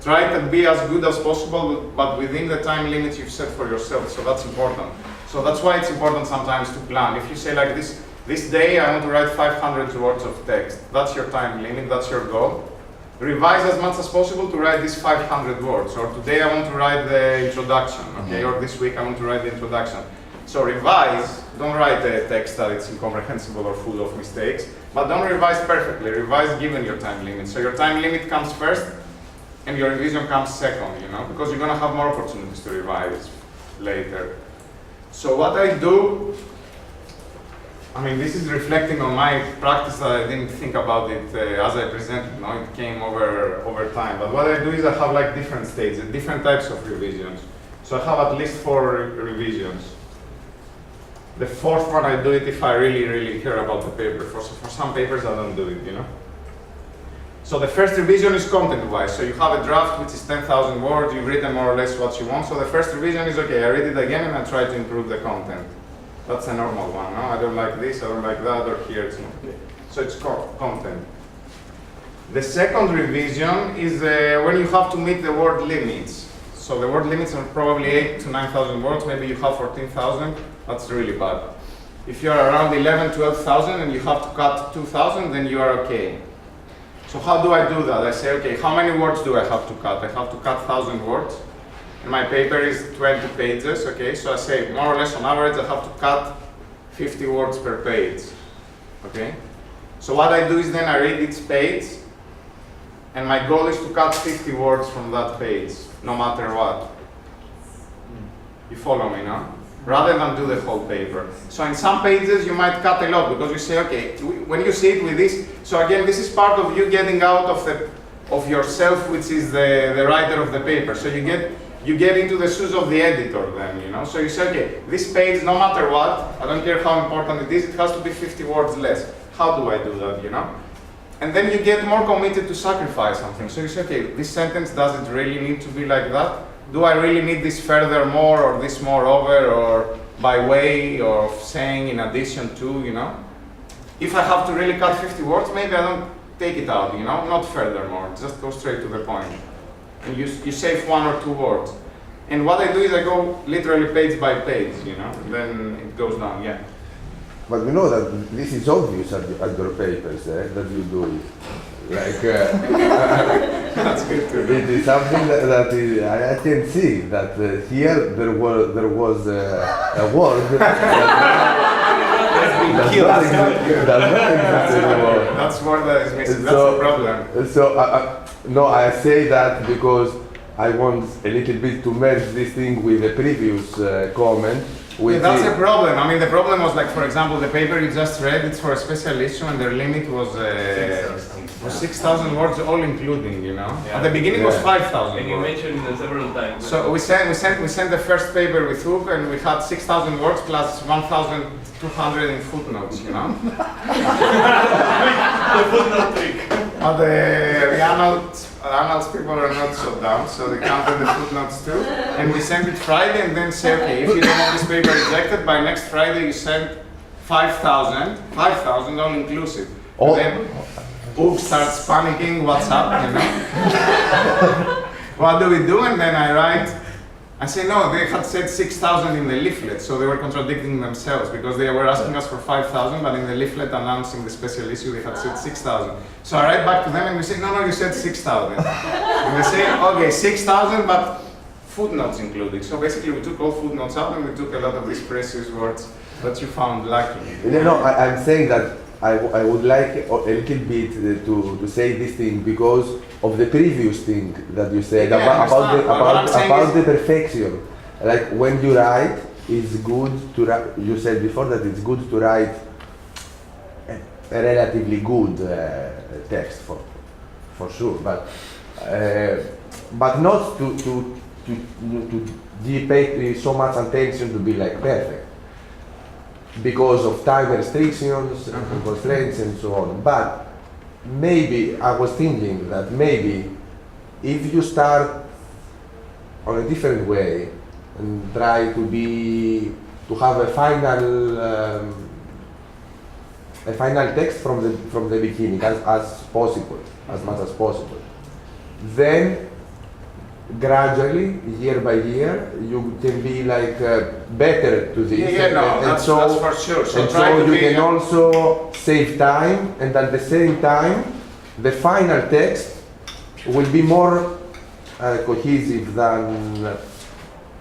Try to be as good as possible, but within the time limits you've set for yourself. So that's important. So that's why it's important sometimes to plan. If you say like this day I want to write 500 words of text. That's your time limit, that's your goal. Revise as much as possible to write these 500 words. Or today I want to write the introduction, okay? Or this week I want to write the introduction. So revise, don't write a text that it's incomprehensible or full of mistakes, but don't revise perfectly. Revise given your time limit. So your time limit comes first and your revision comes second, you know, because you're gonna have more opportunities to revise later. So what I do, I mean, this is reflecting on my practice that I didn't think about it as I presented. No, it came over time. But what I do is I have like different stages, different types of revisions. So I have at least 4 revisions. The 4th one I do it if I really care about the paper. For some papers I don't do it, you know. So the first revision is content-wise. So you have a draft which is 10,000 words. You've written more or less what you want. So the first revision is okay. I read it again and I try to improve the content. That's a normal one, no? I don't like this, I don't like that, or here it's not okay. So it's content. The second revision is when you have to meet the word limits. So the word limits are probably 8,000 to 9,000 words, maybe you have 14,000, that's really bad. If you're around 11,000, 12,000 and you have to cut 2,000, then you are okay. So how do I do that? I say, okay, how many words do I have to cut? I have to cut 1,000 words. And my paper is 20 pages, okay? So I say, more or less on average, I have to cut 50 words per page, okay? So what I do is then I read each page, and my goal is to cut 50 words from that page, no matter what. You follow me, no? Rather than do the whole paper. So in some pages, you might cut a lot, because you say, okay, when you see it with this, so again, this is part of you getting out of yourself, which is the writer of the paper. So you get into the shoes of the editor then, you know? So you say, okay, this page, no matter what, I don't care how important it is, it has to be 50 words less. How do I do that, you know? And then you get more committed to sacrifice something. So you say, okay, this sentence, does it really need to be like that? Do I really need this furthermore, or this moreover, or by way of saying in addition to, you know? If I have to really cut 50 words, maybe I don't take it out, you know? Not furthermore, just go straight to the point. And you save 1 or 2 words. And what I do is I go literally page by page, you know, and then it goes down, yeah. But we know that this is obvious at your papers, that you do it. Like, that's good too. It is something that is, I can see that here there was a word That's word that is missing, that's the problem. So, no, I say that because I want a little bit to merge this thing with the previous comment. Yeah, that's a problem. I mean, the problem was like, for example, the paper you just read, it's for a special issue and their limit was was 6,000 words all including, you know. Yeah. At the beginning it was 5,000 And you words. mentioned several times. So we sent the first paper with Hook, and we had 6,000 words plus 1,200 in footnotes, you know. The footnote trick. But the annals people are not so dumb, so they counted the footnotes too. And we sent it Friday, and then say, okay, if you don't want this paper rejected, by next Friday you send 5,000 all inclusive. Oh. And then Hook starts panicking, what's up, you know? What do we do? And then I say, no, they had said 6,000 in the leaflet, so they were contradicting themselves because they were asking us for 5,000, but in the leaflet announcing the special issue, they had said 6,000. So I write back to them and we say, no, you said 6,000. And they say, okay, 6,000, but footnotes included. So basically we took all footnotes out and we took a lot of these precious words that you found lacking. No, I'm saying that I would like a little bit to say this thing because of the previous thing that you said Yeah, about the perfection. Like when you write, it's good to write. You said before that it's good to write a relatively good text for sure, but not to pay so much attention to be like perfect. Because of time restrictions and constraints and so on. But maybe I was thinking that maybe if you start on a different way and try to have a final text from the beginning as possible, as much as possible, then gradually, year by year, you can be like better to this. That's for sure. So, and so you can also save time, and at the same time, the final text will be more cohesive than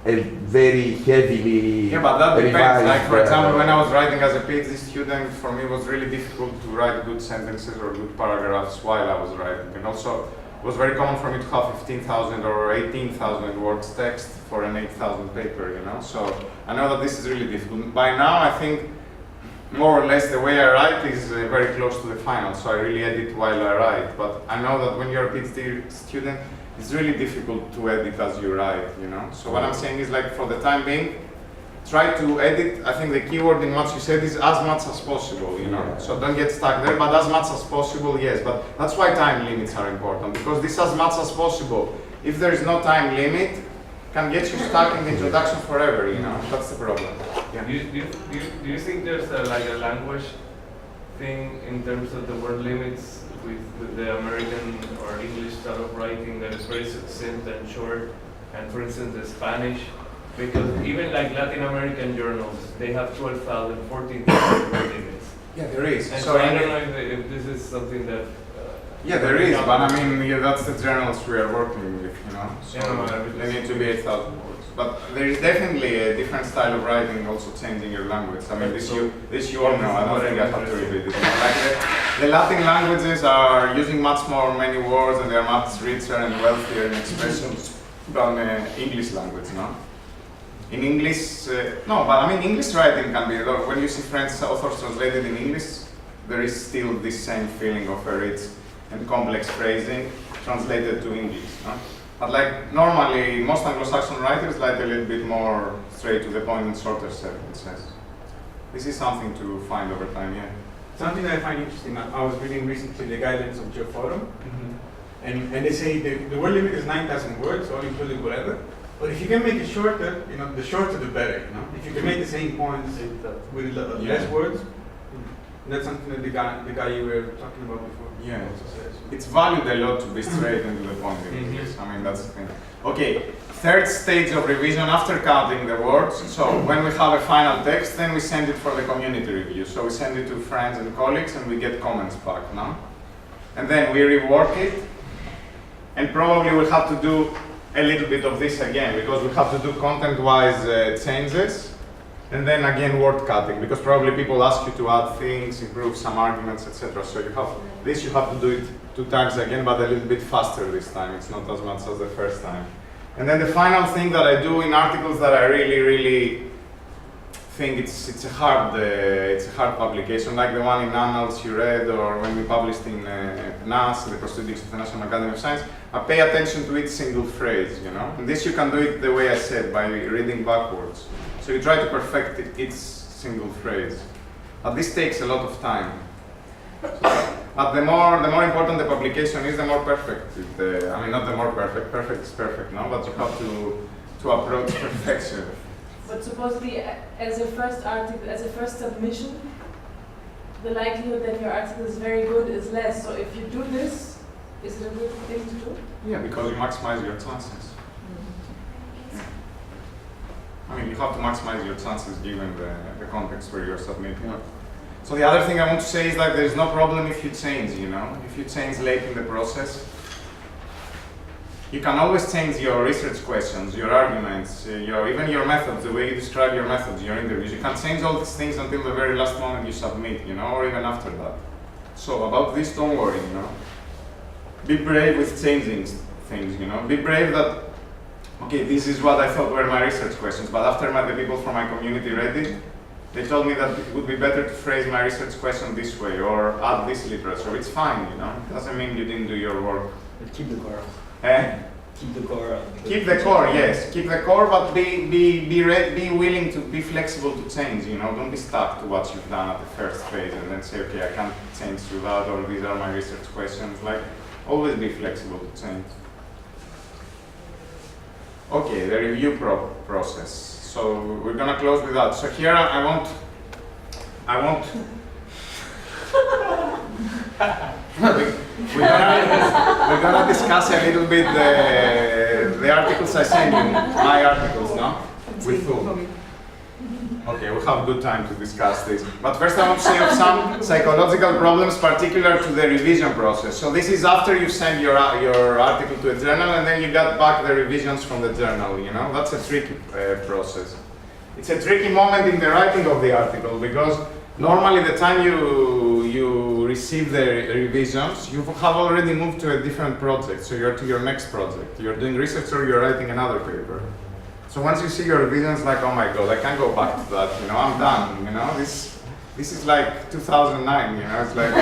a very heavily but that depends. revised, Like for example, when I was writing as a PhD student, for me it was really difficult to write good sentences or good paragraphs while I was writing, and also it was very common for me to have 15,000 or 18,000 words text for an 8,000 paper, you know. So I know that this is really difficult. By now, I think more or less the way I write is very close to the final. So I really edit while I write. But I know that when you're a PhD student, it's really difficult to edit as you write, you know. So what I'm saying is, like, for the time being, try to edit. I think the keyword in what you said is as much as possible, you know. So don't get stuck there, but as much as possible, yes. But that's why time limits are important, because this as much as possible, if there is no time limit, can get you stuck in the introduction forever, you know. That's the problem. Yeah. Do you think there's like a language thing in terms of the word limits with the American or English style of writing that is very succinct and short? And for instance, the Spanish, because even like Latin American journals, they have 12,000, 14,000 limits. Yeah, there is. And so I don't know if this is something that... yeah, there is, but I mean, that's the journals we are working with, you know. So they need to be 8,000 words. But there is definitely a different style of writing also changing your language. I mean, this you all know, I don't think I have to repeat it. Like the Latin languages are using much more many words and they are much richer and wealthier in expressions than English language, no? In English, no, but I mean, English writing can be, when you see French authors translated in English, there is still this same feeling of a rich and complex phrasing translated to English, no? But like normally, most Anglo-Saxon writers like a little bit more straight to the point and shorter sentences. This is something to find over time, yeah. Something that I find interesting, I was reading recently the guidelines of Geoforum, and they say the word limit is 9,000 words, all including whatever. But if you can make it shorter, you know, the shorter the better, you know. If you can make the same points with less words, that's something that the guy you were talking about before. Yeah, it's valued a lot to be straight and to the point in English. I mean, that's the thing. Okay, third stage of revision after counting the words. So when we have a final text, then we send it for the community review. So we send it to friends and colleagues and we get comments back, no? And then we rework it, and probably we'll have to do a little bit of this again, because we have to do content-wise changes. And then again, word cutting, because probably people ask you to add things, improve some arguments, etc. So you have to do it 2 times again, but a little bit faster this time. It's not as much as the first time. And then the final thing that I do in articles that I really, really think it's a hard publication, like the one in Annals you read, or when we published in NAS, the Proceedings of the National Academy of Science. I pay attention to each single phrase, you know. And this you can do it the way I said, by reading backwards. So you try to perfect each single phrase. But this takes a lot of time. But the more important the publication is, the more perfect it, I mean, not the more perfect. Perfect is perfect, no. But you have to approach perfection. But supposedly, as a first article, as a first submission, the likelihood that your article is very good is less. So if you do this, is it a good thing to do? Yeah, because you maximize your chances. I mean, you have to maximize your chances given the context where you're submitting. Yeah. So the other thing I want to say is that there's no problem if you change, you know. If you change late in the process, you can always change your research questions, your arguments, even your methods, the way you describe your methods, your interviews. You can change all these things until the very last moment you submit, you know, or even after that. So about this, don't worry, you know. Be brave with changing things, you know. Be brave that, okay, this is what I thought were my research questions, but after the people from my community read it, they told me that it would be better to phrase my research question this way, or add this literature. It's fine, you know. It doesn't mean you didn't do your work. But keep the core. Keep the core. Keep the core, yes. Keep the core, but be willing to be flexible to change. You know, don't be stuck to what you've done at the first phase and then say, okay, I can't change to that, or these are my research questions. Like, always be flexible to change. Okay, the review process. So we're gonna close with that. So here I want. We're gonna discuss a little bit the articles I sent you, my articles, no? With whom? Okay, we'll have a good time to discuss this. But first I want to say of some psychological problems particular to the revision process. So this is after you send your article to a journal and then you get back the revisions from the journal, you know? That's a tricky process. It's a tricky moment in the writing of the article because normally the time you receive the revisions, you have already moved to a different project. So you're to your next project. You're doing research or you're writing another paper. So once you see your revisions, like, oh my God, I can't go back to that, you know, I'm done, you know, this is like 2009, you know, it's like,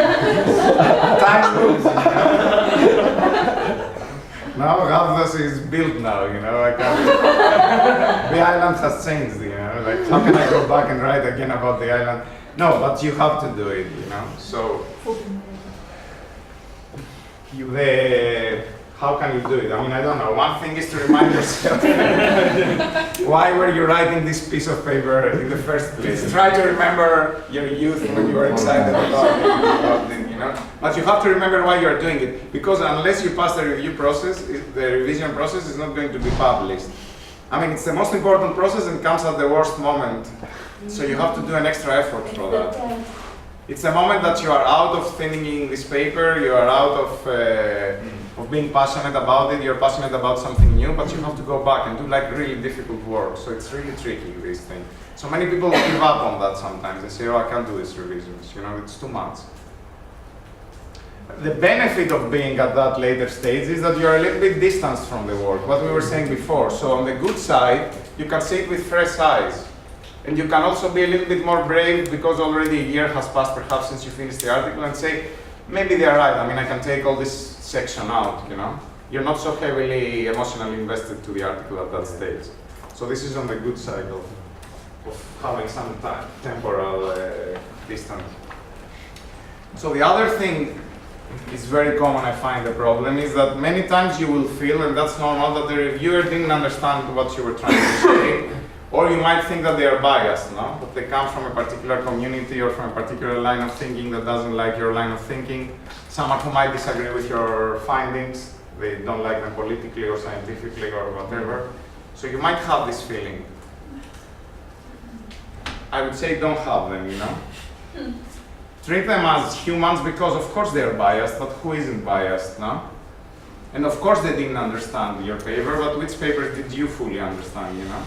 time moves, you know. Now Ravdas is built now, you know, I can't, the island has changed, you know, like, how can I go back and write again about the island? No, but you have to do it, you know, so, how can you do it? I mean, I don't know. One thing is to remind yourself, why were you writing this piece of paper in the first place? Try to remember your youth when you were excited about it, you know? But you have to remember why you're doing it, because unless you pass the review process, the revision process is not going to be published. I mean, it's the most important process and comes at the worst moment. So you have to do an extra effort for that. It's a moment that you are out of thinking this paper, you are out of being passionate about it, you're passionate about something new, but you have to go back and do like really difficult work. So it's really tricky, this thing. So many people give up on that sometimes. They say, oh, I can't do these revisions, you know, it's too much. The benefit of being at that later stage is that you're a little bit distanced from the work, what we were saying before. So on the good side, you can see it with fresh eyes. And you can also be a little bit more brave because already a year has passed perhaps since you finished the article and say, maybe they're right, I mean, I can take all this section out, you know? You're not so heavily emotionally invested to the article at that stage. So this is on the good side of having some temporal distance. So the other thing is very common, I find the problem, is that many times you will feel, and that's normal, that the reviewer didn't understand what you were trying to say. Or you might think that they are biased, no? That they come from a particular community or from a particular line of thinking that doesn't like your line of thinking. Someone who might disagree with your findings, they don't like them politically or scientifically or whatever. So you might have this feeling. I would say don't have them, you know? Treat them as humans because of course they're biased, but who isn't biased, no? And of course they didn't understand your paper, but which papers did you fully understand, you know?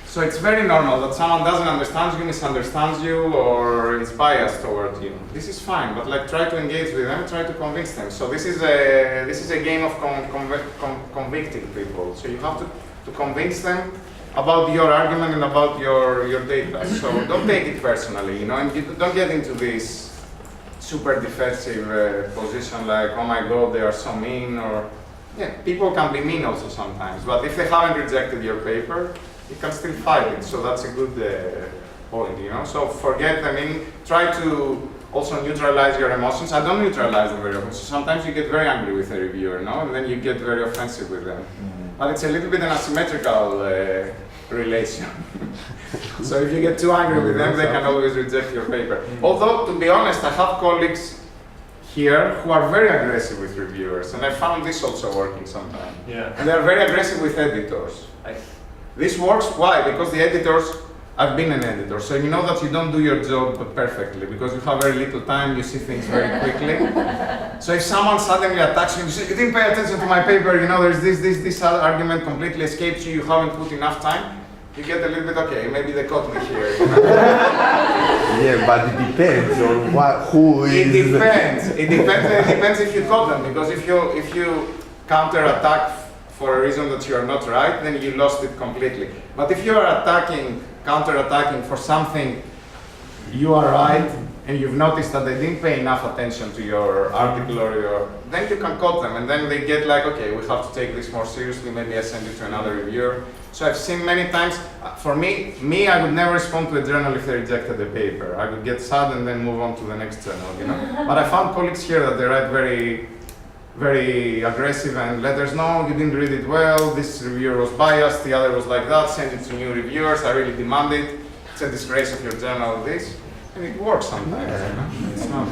So it's very normal that someone doesn't understand you, misunderstands you, or is biased towards you. This is fine, but like try to engage with them, try to convince them. So this is a game of convicting people. So you have to convince them about your argument and about your data. So don't take it personally, you know, and you don't get into this super defensive position like, oh my God, they are so mean, or yeah, people can be mean also sometimes. But if they haven't rejected your paper, you can still fight it. So that's a good point, you know. So forget. I mean, try to also neutralize your emotions. I don't neutralize them very often. So sometimes you get very angry with a reviewer, no, and then you get very offensive with them. But it's a little bit an asymmetrical relation. So if you get too angry with them, they can always reject your paper. Although, to be honest, I have colleagues here who are very aggressive with reviewers, and I found this also working sometimes. Yeah. And they are very aggressive with editors. This works, why? Because the editors, I've been an editor, so you know that you don't do your job perfectly because you have very little time, you see things very quickly. So if someone suddenly attacks you, you say, you didn't pay attention to my paper, you know, there's this argument completely escapes you, you haven't put enough time, you get a little bit, okay, maybe they caught me here. You know? Yeah, but it depends on who is. It depends. It depends if you caught them, because if you counter-attack for a reason that you are not right, then you lost it completely. But if you are counter-attacking for something you are right, and you've noticed that they didn't pay enough attention to your article or then you can quote them, and then they get like, okay, we have to take this more seriously, maybe I send it to another reviewer. So I've seen many times, for me, I would never respond to a journal if they rejected the paper. I would get sad and then move on to the next journal, you know? But I found colleagues here that they write very, very aggressive and letters, no, you didn't read it well, this reviewer was biased, the other was like that, send it to new reviewers, I really demand it, it's a disgrace of your journal, this. And it works sometimes, you know? It's not.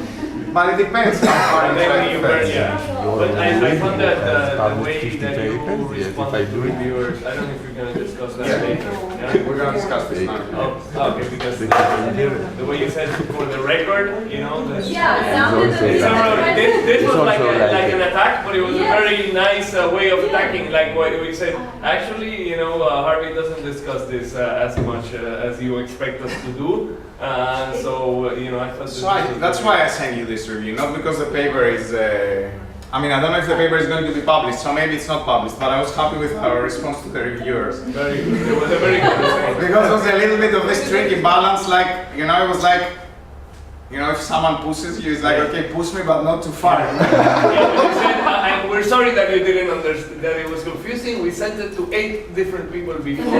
But it depends how far you try to fetch. Yeah. But I found that the way that you respond to reviewers, I don't know if you're going to discuss that later. Yeah? We're going to discuss this now. Oh, okay, because the way you said for the record, you know, this was like an attack, but it was a very nice way of attacking, like what we said. Actually, you know, Harvey doesn't discuss this as much as you expect us to do. So, you know, I thought that's why I sent you this review, not because the paper is, I mean, I don't know if the paper is going to be published, so maybe it's not published, but I was happy with our response to the reviewers. Very good. It was a very good response. Because it was a little bit of this tricky balance, like, you know, it was like, you know, if someone pushes you, it's like, okay, push me, but not too far. We're sorry that you didn't understand, that it was confusing. We sent it to 8 different people before.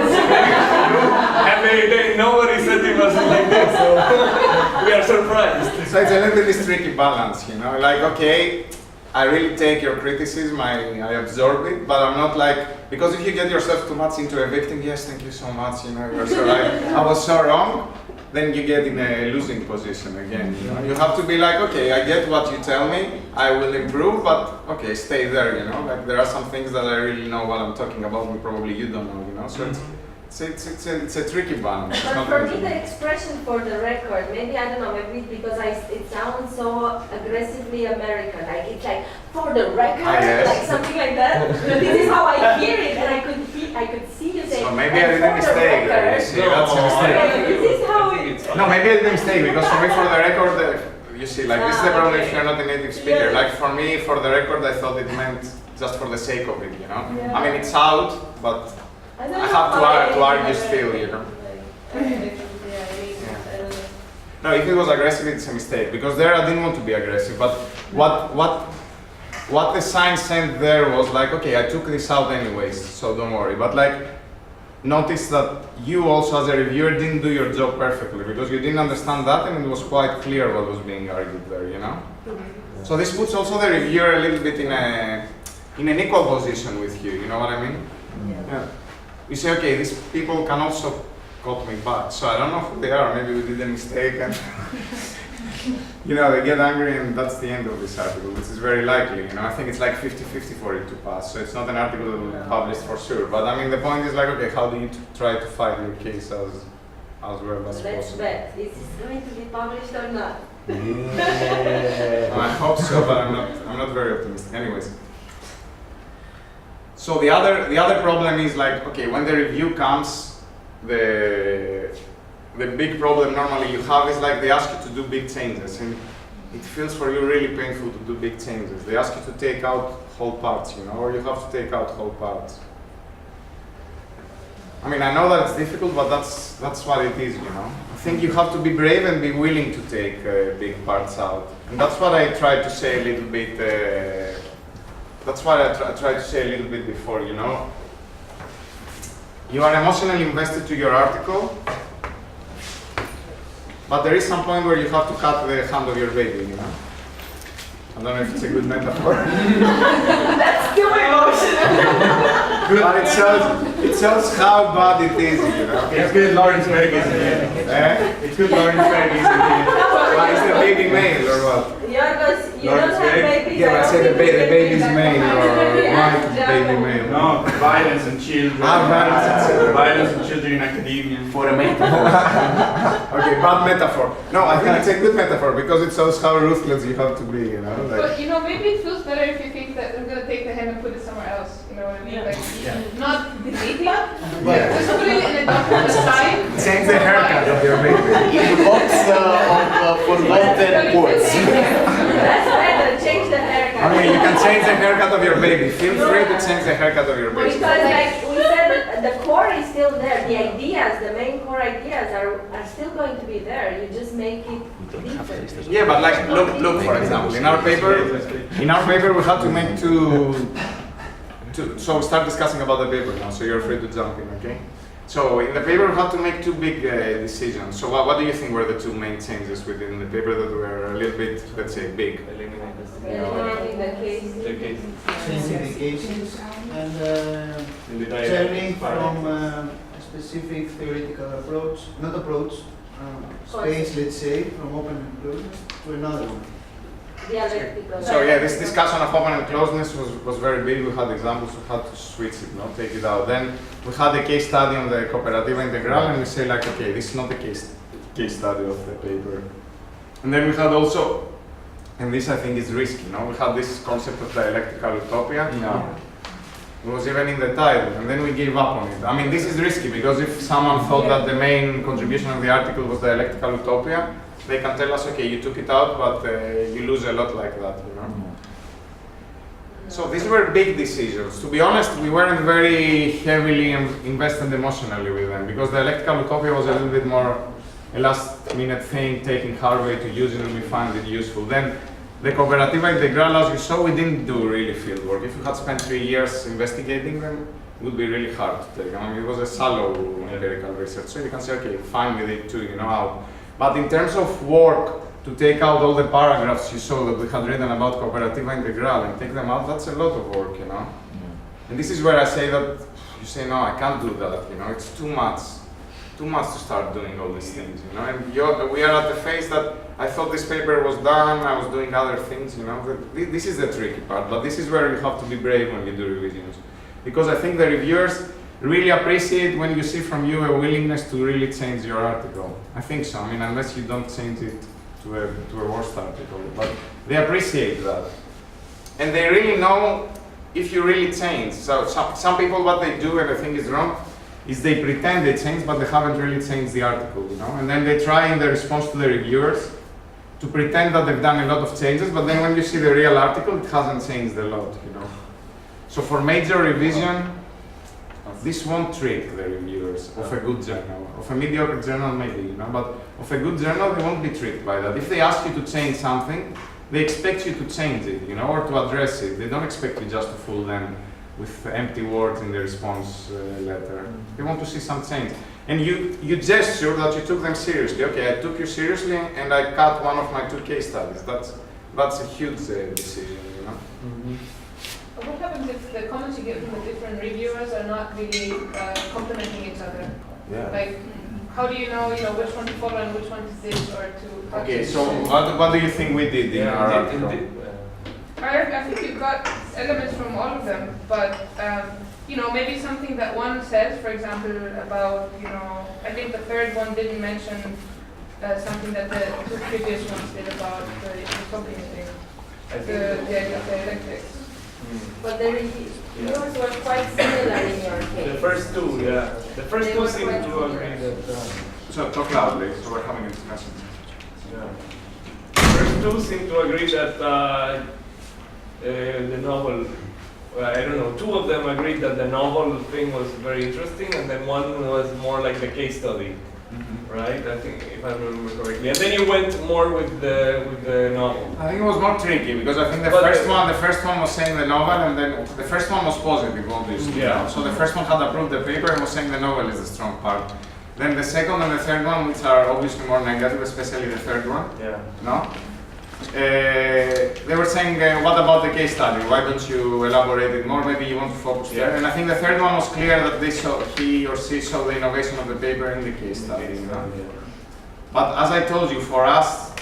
And nobody said it wasn't like this, so we are surprised. So it's a little bit this tricky balance, you know, like, okay, I really take your criticism, I absorb it, but I'm not like, because if you get yourself too much into a victim, yes, thank you so much, you know, you're so right, I was so wrong, then you get in a losing position again, you know. You have to be like, okay, I get what you tell me, I will improve, but okay, stay there, you know, like there are some things that I really know what I'm talking about and probably you don't know, you know, so it's a tricky balance. But for me, the expression for the record, maybe, I don't know, maybe because it sounds so aggressively American, like it's like, for the record, like something like that. This is how I hear it, and I could see you saying, so maybe I did a mistake there, you see, that's a mistake. This is how it... No, maybe I did a mistake, because for me, for the record, you see, like this is the problem if you're not a native speaker. Like for me, for the record, I thought it meant just for the sake of it, you know? Yeah. I mean, it's out, but I have to argue still, you know? No, if it was aggressive, it's a mistake, because there I didn't want to be aggressive, but what the sign sent there was like, okay, I took this out anyways, so don't worry, but like, notice that you also as a reviewer didn't do your job perfectly, because you didn't understand that and it was quite clear what was being argued there, you know? So this puts also the reviewer a little bit in an equal position with you, you know what I mean? Yeah. You say, okay, these people can also quote me back, so I don't know who they are, maybe we did a mistake and you know, they get angry and that's the end of this article, which is very likely, you know, I think it's like 50-50 for it to pass, so it's not an article that will be published for sure, but I mean the point is like, okay, how do you try to fight your case as well as Let's possible? bet, is this going to be published or not? I hope so, but I'm not very optimistic. Anyways. So the other problem is like, okay, when the review comes, the big problem normally you have is like they ask you to do big changes, and it feels for you really painful to do big changes. They ask you to take out whole parts, you know, or you have to take out whole parts. I mean, I know that it's difficult, but that's what it is, you know. I think you have to be brave and be willing to take big parts out. And that's what I tried to say a little bit, that's what I tried to say a little bit before, you know. You are emotionally invested to your article, but there is some point where you have to cut the hand of your baby, you know. I don't know if it's a good metaphor. That's too emotional. But it shows how bad it is, you know. It's good Lawrenceburg is in here. It's good Lawrenceburg is in here. Why is the baby male or what? Giorgos, you don't have babies. Yeah, but I said the baby's male or white baby male. No, violence and children. Violence and children in academia. For a metaphor. Okay, bad metaphor. No, I think it's a good metaphor because it shows how ruthless you have to be, you know. Like, But you know, maybe it feels better if you think that I'm gonna take the hand and put it somewhere else. You know what I mean? Like, not deleting, just put it in a document aside. change the haircut of your baby. Box of forgotten words. That's better, change the haircut. I mean, you can change the haircut of your baby. Feel free to change the haircut of your baby. Because like we said, the core is still there. The ideas, the main core ideas are still going to be there. You just make it different. Yeah, but like, look, for example, in our paper we have to make so start discussing about the paper now, so you're free to jump in, okay? So in the paper we had to make two big decisions. So what do you think were the two main changes within the paper that were a little bit, let's say, big? Eliminating the case. Changing the cases and turning from a specific theoretical approach, not approach, space, let's say, from open and closeness to another one. Dialectical. So yeah, this discussion of open and closeness was very big. We had examples, we had to switch it, take it out. Then we had a case study on the cooperativa integral, and we say like, okay, this is not the case study of the paper. And then we had also, and this I think is risky, we had this concept of dialectical utopia. It was even in the title, and then we gave up on it. I mean, this is risky because if someone thought that the main contribution of the article was dialectical utopia, they can tell us, okay, you took it out, but you lose a lot like that, you know. So these were big decisions. To be honest, we weren't very heavily invested emotionally with them because dialectical utopia was a little bit more a last-minute thing, taking Harvey to use it and we found it useful. Then the cooperativa integral, as you saw, we didn't do really field work. If you had spent 3 years investigating them, it would be really hard to take. I mean, it was a shallow empirical research, so you can say, okay, fine with it too, out. But in terms of work, to take out all the paragraphs you saw that we had written about cooperativa integral and take them out, that's a lot of work, And this is where I say that, you say, no, I can't do that, it's too much to start doing all these things, And we are at the phase that I thought this paper was done, I was doing other things, This is the tricky part, but this is where you have to be brave when you do revisions. Because I think the reviewers really appreciate when you see from you a willingness to really change your article. I think so. I mean, unless you don't change it to a worse article, but they appreciate that, and they really know if you really change. So some people, what they do, and I think is wrong, is they pretend they change, but they haven't really changed the article, And then they try in the response to the reviewers to pretend that they've done a lot of changes, but then when you see the real article, it hasn't changed a lot, So for major revision, this won't trick the reviewers of a good journal. Of a mediocre journal, maybe, but of a good journal, they won't be tricked by that. If they ask you to change something, they expect you to change it, or to address it. They don't expect you just to fool them with empty words in the response letter. They want to see some change. And you gesture that you took them seriously. Okay, I took you seriously, and I cut one of my 2 case studies. That's a huge decision, What happens if the comments you get from the different reviewers are not really complementing each other? Yeah. Like, how do you know, which one to follow and which one to ditch or to? Okay, so what do you think we did in our article? I think you've got elements from all of them, but maybe something that one says, for example, about I think the third one didn't mention something that the 2 previous ones did about the utopian thing, the idea of dialectics. But the reviewers were quite similar in your case. The first 2, yeah. The first 2 seem to agree that. So talk loudly, so we're having a discussion. Yeah. The first 2 seem to agree that the novel I don't know, two of them agreed that the novel thing was very interesting, and then one was more like the case study, right? I think, if I remember correctly. And then you went more with the novel. I think it was more tricky because I think the first one was saying the novel, and then the first one was positive, obviously. Yeah. So the first one had approved the paper and was saying the novel is the strong part. Then the second and the third one, which are obviously more negative, especially the third one. Yeah. No? They were saying, what about the case study? Why don't you elaborate it more? Maybe you want to focus there. And I think the third one was clear that he or she saw the innovation of the paper in the case study. You know? But as I told you, for us,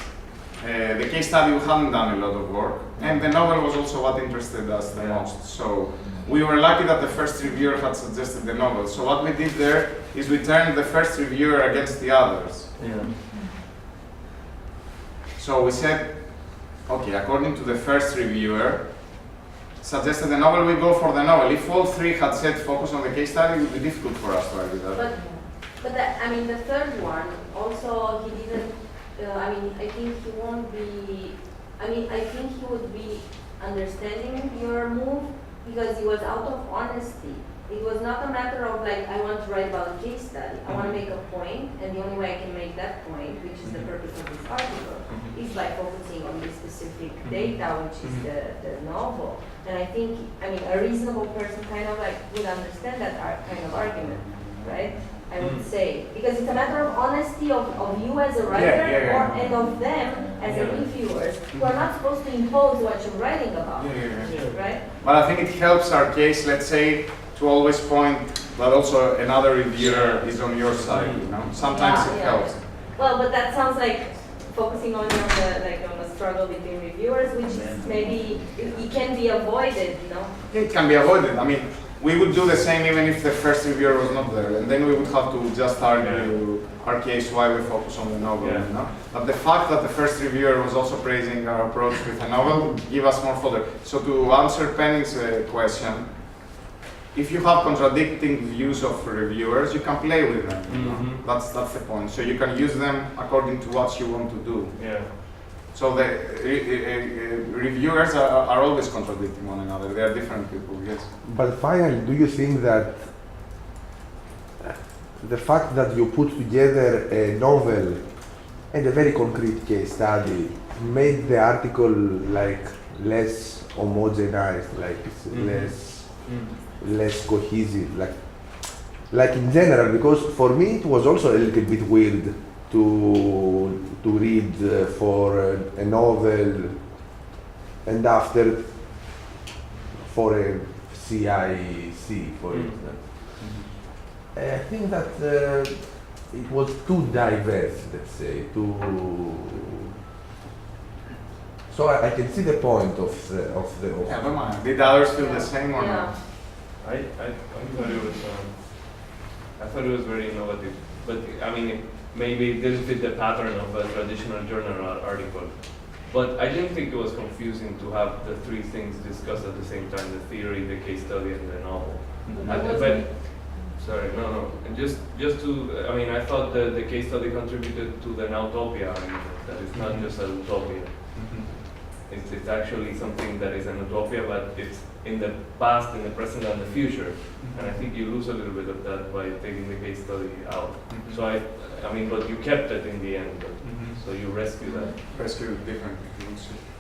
the case study, we hadn't done a lot of work, and the novel was also what interested us the most. So we were lucky that the first reviewer had suggested the novel. So what we did there is we turned the first reviewer against the others. Yeah. So we said, okay, according to the first reviewer, suggested the novel, we go for the novel. If all three had said focus on the case study, it would be difficult for us to argue that. But the third one, also he didn't, I think he won't be, I think he would be understanding your move because it was out of honesty. It was not a matter of like, I want to write about a case study. I want to make a point, and the only way I can make that point, which is the purpose of this article, is by focusing on this specific data, which is the novel. And I think, a reasonable person kind of like would understand that kind of argument, right? I would say, because it's a matter of honesty of you as a writer and of them as reviewers who are not supposed to impose what you're writing about, right? But I think it helps our case, let's say, to always point that also another reviewer is on your side, you know? Sometimes it helps. Well, but that sounds like focusing only on the struggle between reviewers, which is maybe, it can be avoided, you know? It can be avoided. We would do the same even if the first reviewer was not there, and then we would have to just argue our case why we focus on the novel, you know? But the fact that the first reviewer was also praising our approach with a novel give us more fodder. So to answer Penny's question, if you have contradicting views of reviewers, you can play with them. You know? That's the point. So you can use them according to what you want to do. Yeah. So the reviewers are always contradicting one another. They are different people, yes. But finally, do you think that the fact that you put together a novel and a very concrete case study made the article like less homogenized, like less cohesive, like in general? Because for me it was also a little bit weird to read for a novel and after for a CIC, for instance. I think that it was too diverse, let's say, so I can see the point of the I don't mind. Did others feel the same or not? I thought it was very innovative, but maybe it didn't fit the pattern of a traditional journal article. But I didn't think it was confusing to have the three things discussed at the same time: the theory, the case study, and the novel. And just to, I thought the case study contributed to the utopia, that it's not just a utopia. It's actually something that is an utopia, but it's in the past, in the present, and the future. And I think you lose a little bit of that by taking the case study out. So but you kept it in the end. So you rescue that. Rescue different.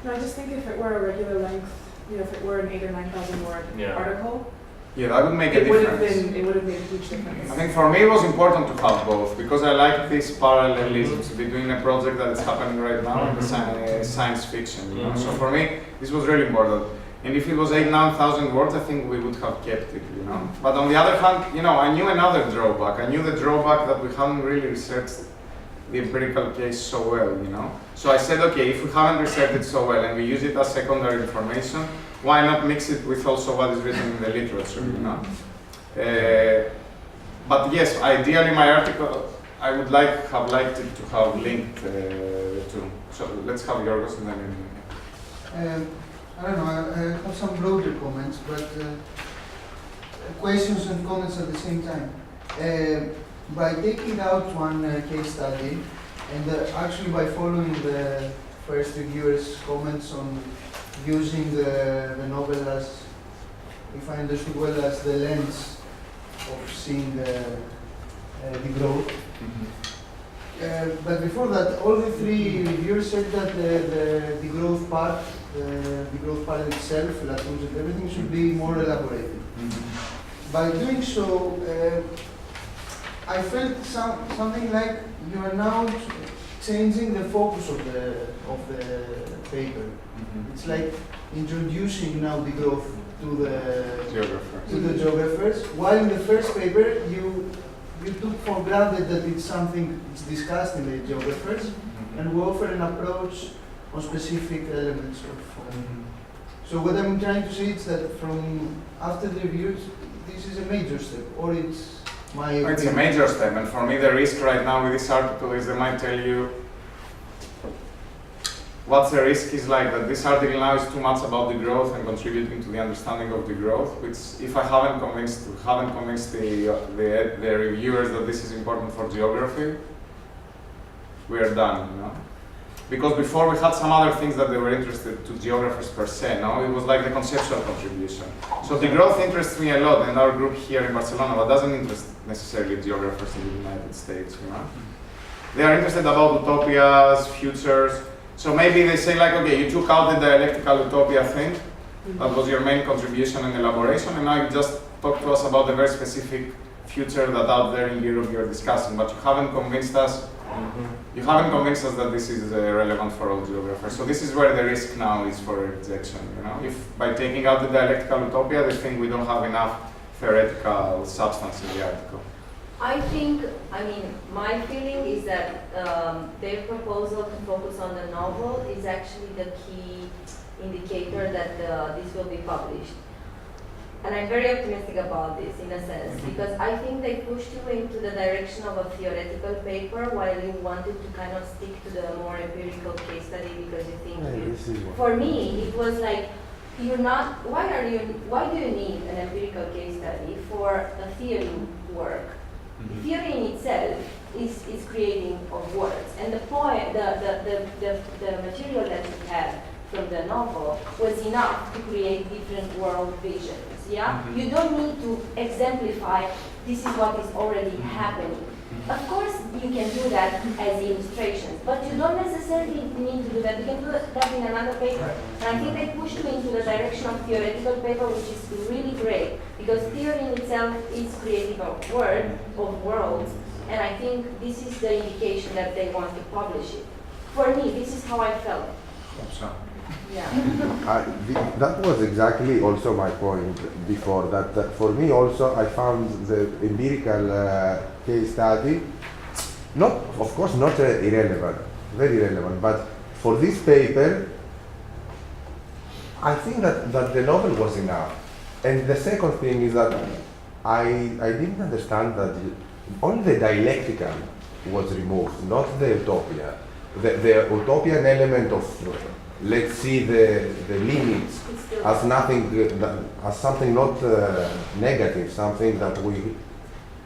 No, I just think if it were a regular length, if it were an 8,000 or 9,000 word article, that would make a difference. It would have made a huge difference. I think for me it was important to have both because I like these parallelisms between a project that is happening right now and the science fiction. You know? So for me, this was really important. And if it was 8,000-9,000 words, I think we would have kept it. You know. But on the other hand, I knew another drawback. I knew the drawback that we haven't really researched the empirical case so well. You know. So I said, okay, if we haven't researched it so well and we use it as secondary information, why not mix it with also what is written in the literature, you know? But yes, ideally my article, I would have liked it to have linked to. So let's have Giorgos and then. I don't know, I have some broader comments, but questions and comments at the same time. By taking out one case study, and actually by following the first reviewer's comments on using the novel as if I understood well, as the lens of seeing the growth. But before that, all the three reviewers said that the growth part, the growth part itself, Latours and everything, should be more elaborated. By doing so, I felt something like you are now changing the focus of the paper. It's like introducing now the growth to the geographers, while in the first paper you took for granted that it's something that's discussed in the geographers, and we offer an approach on specific elements of. So what I'm trying to say is that from after the reviews, this is a major step, or it's my opinion. It's a major step, and for me the risk right now with this article is they might tell you what's the risk is like that this article now is too much about the growth and contributing to the understanding of the growth, which if I haven't convinced the reviewers that this is important for geography, we are done, you know? Because before we had some other things that they were interested to geographers per se, no? It was like the conceptual contribution. So the growth interests me a lot in our group here in Barcelona, but doesn't interest necessarily geographers in the United States, you know? They are interested about utopias, futures. So maybe they say like, okay, you took out the dialectical utopia thing, that was your main contribution and elaboration, and now you just talk to us about the very specific future that out there in Europe you're discussing, but you haven't convinced us. You haven't convinced us that this is relevant for all geographers. So this is where the risk now is for rejection. You know, if by taking out the dialectical utopia, they think we don't have enough theoretical substance in the article. I think, I mean, my feeling is that their proposal to focus on the novel is actually the key indicator that this will be published. And I'm very optimistic about this in a sense, because I think they pushed you into the direction of a theoretical paper while you wanted to kind of stick to the more empirical case study because you think, for me, it was like, you're not, why do you need an empirical case study for a theory work? Theory in itself is creating of words, and the point, the material that you had from the novel was enough to create different world visions. Yeah, you don't need to exemplify this is what is already happening. Of course, you can do that as illustrations, but you don't necessarily need to do that. You can do that in another paper. And I think they pushed me into the direction of theoretical paper, which is really great, because theory in itself is creating a word of worlds, and I think this is the indication that they want to publish it. For me, this is how I felt. Yeah. That was exactly also my point before, that for me also I found the empirical case study, not, of course, not irrelevant, very relevant, but for this paper, I think that the novel was enough. And the second thing is that I didn't understand that only the dialectical was removed, not the utopia. The utopian element of let's see the limits as nothing, as something not negative, something that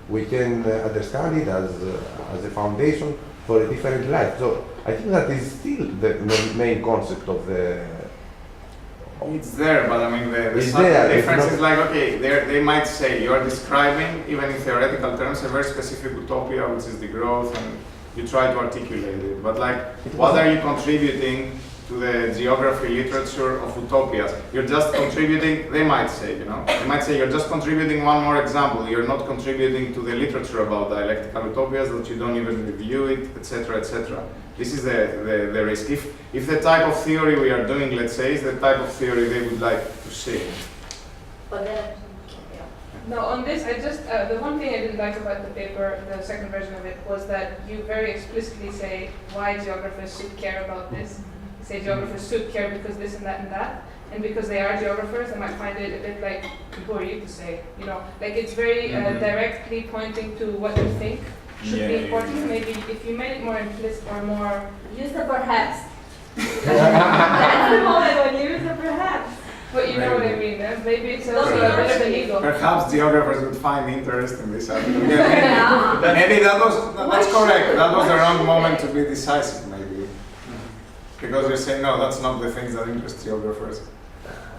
we can understand it as a foundation for a different life. So I think that is still the main concept of the. It's there, but I mean the difference is like, okay, they might say you are describing, even in theoretical terms, a very specific utopia, which is the growth, and you try to articulate it. But like, what are you contributing to the geography literature of utopias? You're just contributing, they might say, you know, they might say you're just contributing one more example. You're not contributing to the literature about dialectical utopias, that you don't even review it, etc., etc. This is the risk. If the type of theory we are doing, let's say, is the type of theory they would like to see. But then, no, on this, I just, the one thing I didn't like about the paper, the second version of it, was that you very explicitly say why geographers should care about this. You say geographers should care because this and that, and because they are geographers, they might find it a bit like, who are you to say? You know, like it's very directly pointing to what you think should be important. Maybe if you made it more implicit or more... Use the perhaps. That's the moment when you use the perhaps. But you know what I mean, maybe it's also a bit of an ego. Perhaps geographers would find interest in this article. Maybe that's correct. That was the wrong moment to be decisive, maybe. Because you're saying, no, that's not the things that interest geographers.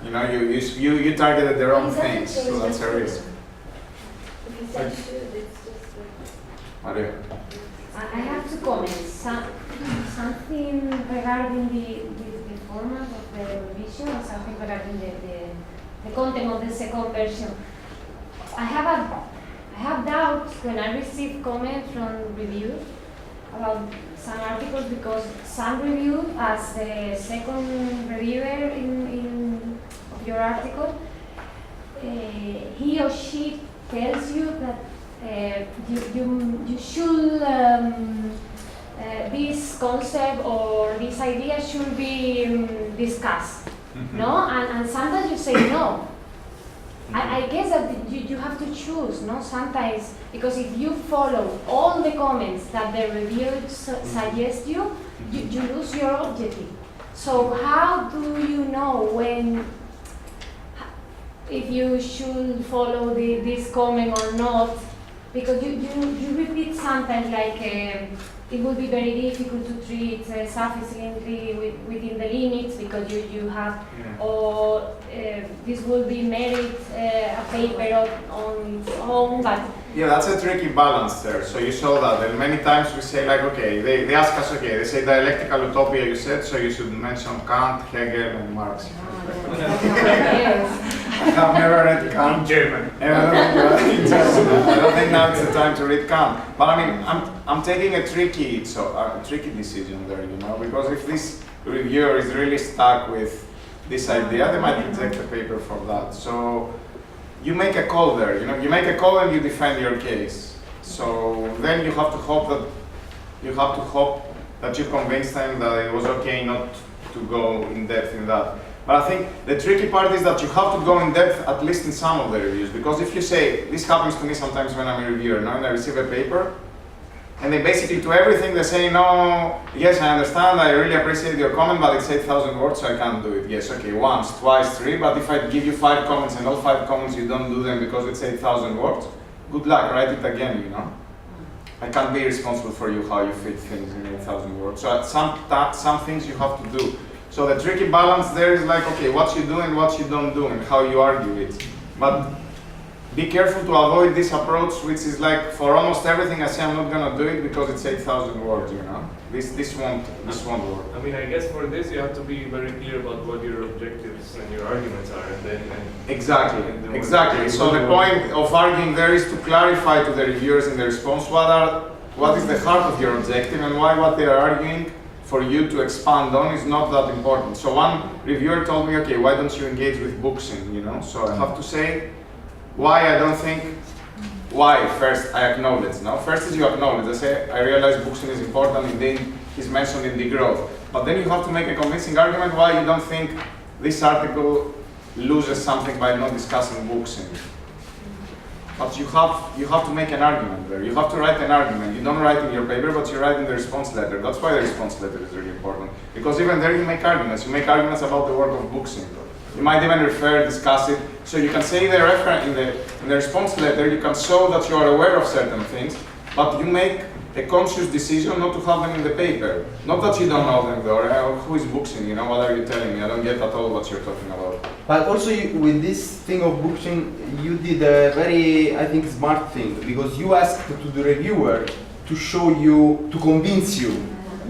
You know, you targeted the wrong things, so that's a risk. If you said should, it's just Maria. I have two comments. Something regarding the format of the revision and something regarding the content of the second version. I have doubts when I receive comments from reviewers about some articles because some review, as the second reviewer of your article, he or she tells you that you should this concept or this idea should be discussed, no? And sometimes you say no. I guess that you have to choose, no? Sometimes, because if you follow all the comments that the reviewer suggest you lose your objective. So how do you know if you should follow this comment or not? Because you repeat sometimes like it would be very difficult to treat sufficiently within the limits because you have, or this will be merit a paper on its own, but... Yeah, that's a tricky balance there. So you saw that, and many times we say like, okay, they ask us, okay, they say dialectical utopia you said, so you should mention Kant, Hegel, and Marx. I have never read Kant. German. I don't think now it's the time to read Kant. But I mean, I'm taking a tricky decision there, you know, because if this reviewer is really stuck with this idea, they might reject the paper for that. So you make a call there, you know, you make a call and you defend your case. So then you have to hope that you convince them that it was okay not to go in depth in that. But I think the tricky part is that you have to go in depth at least in some of the reviews, because if you say, this happens to me sometimes when I'm a reviewer, no, and I receive a paper, and they basically to everything they say, no, yes, I understand, I really appreciate your comment, but it's 8,000 words, so I can't do it. Yes, okay, once, twice, 3, but if I give you 5 comments and all 5 comments you don't do them because it's 8,000 words, good luck, write it again, you know. I can't be responsible for you how you fit things in 8,000 words. So some things you have to do. So the tricky balance there is like, okay, what you do and what you don't do and how you argue it. But be careful to avoid this approach, which is like, for almost everything I say, I'm not gonna do it because it's 8,000 words, you know? This won't work. I mean, I guess for this you have to be very clear about what your objectives and your arguments are, and then... Exactly. So the point of arguing there is to clarify to the reviewers in the response what is the heart of your objective and why what they are arguing for you to expand on is not that important. So one reviewer told me, okay, why don't you engage with booksin, you know? So I have to say why I don't think, why first I acknowledge, no? First is you acknowledge, I say, I realize booksin is important, indeed he's mentioned in the growth. But then you have to make a convincing argument why you don't think this article loses something by not discussing booksin. But you have to make an argument there. You have to write an argument. You don't write in your paper, but you write in the response letter. That's why the response letter is really important. Because even there you make arguments. You make arguments about the work of booksin. You might even refer, discuss it. So you can say in the response letter, you can show that you are aware of certain things, but you make a conscious decision not to have them in the paper. Not that you don't know them though. Who is booksin? You know, what are you telling me? I don't get at all what you're talking about. But also with this thing of booksin, you did a very, I think, smart thing, because you asked to the reviewer to show you, to convince you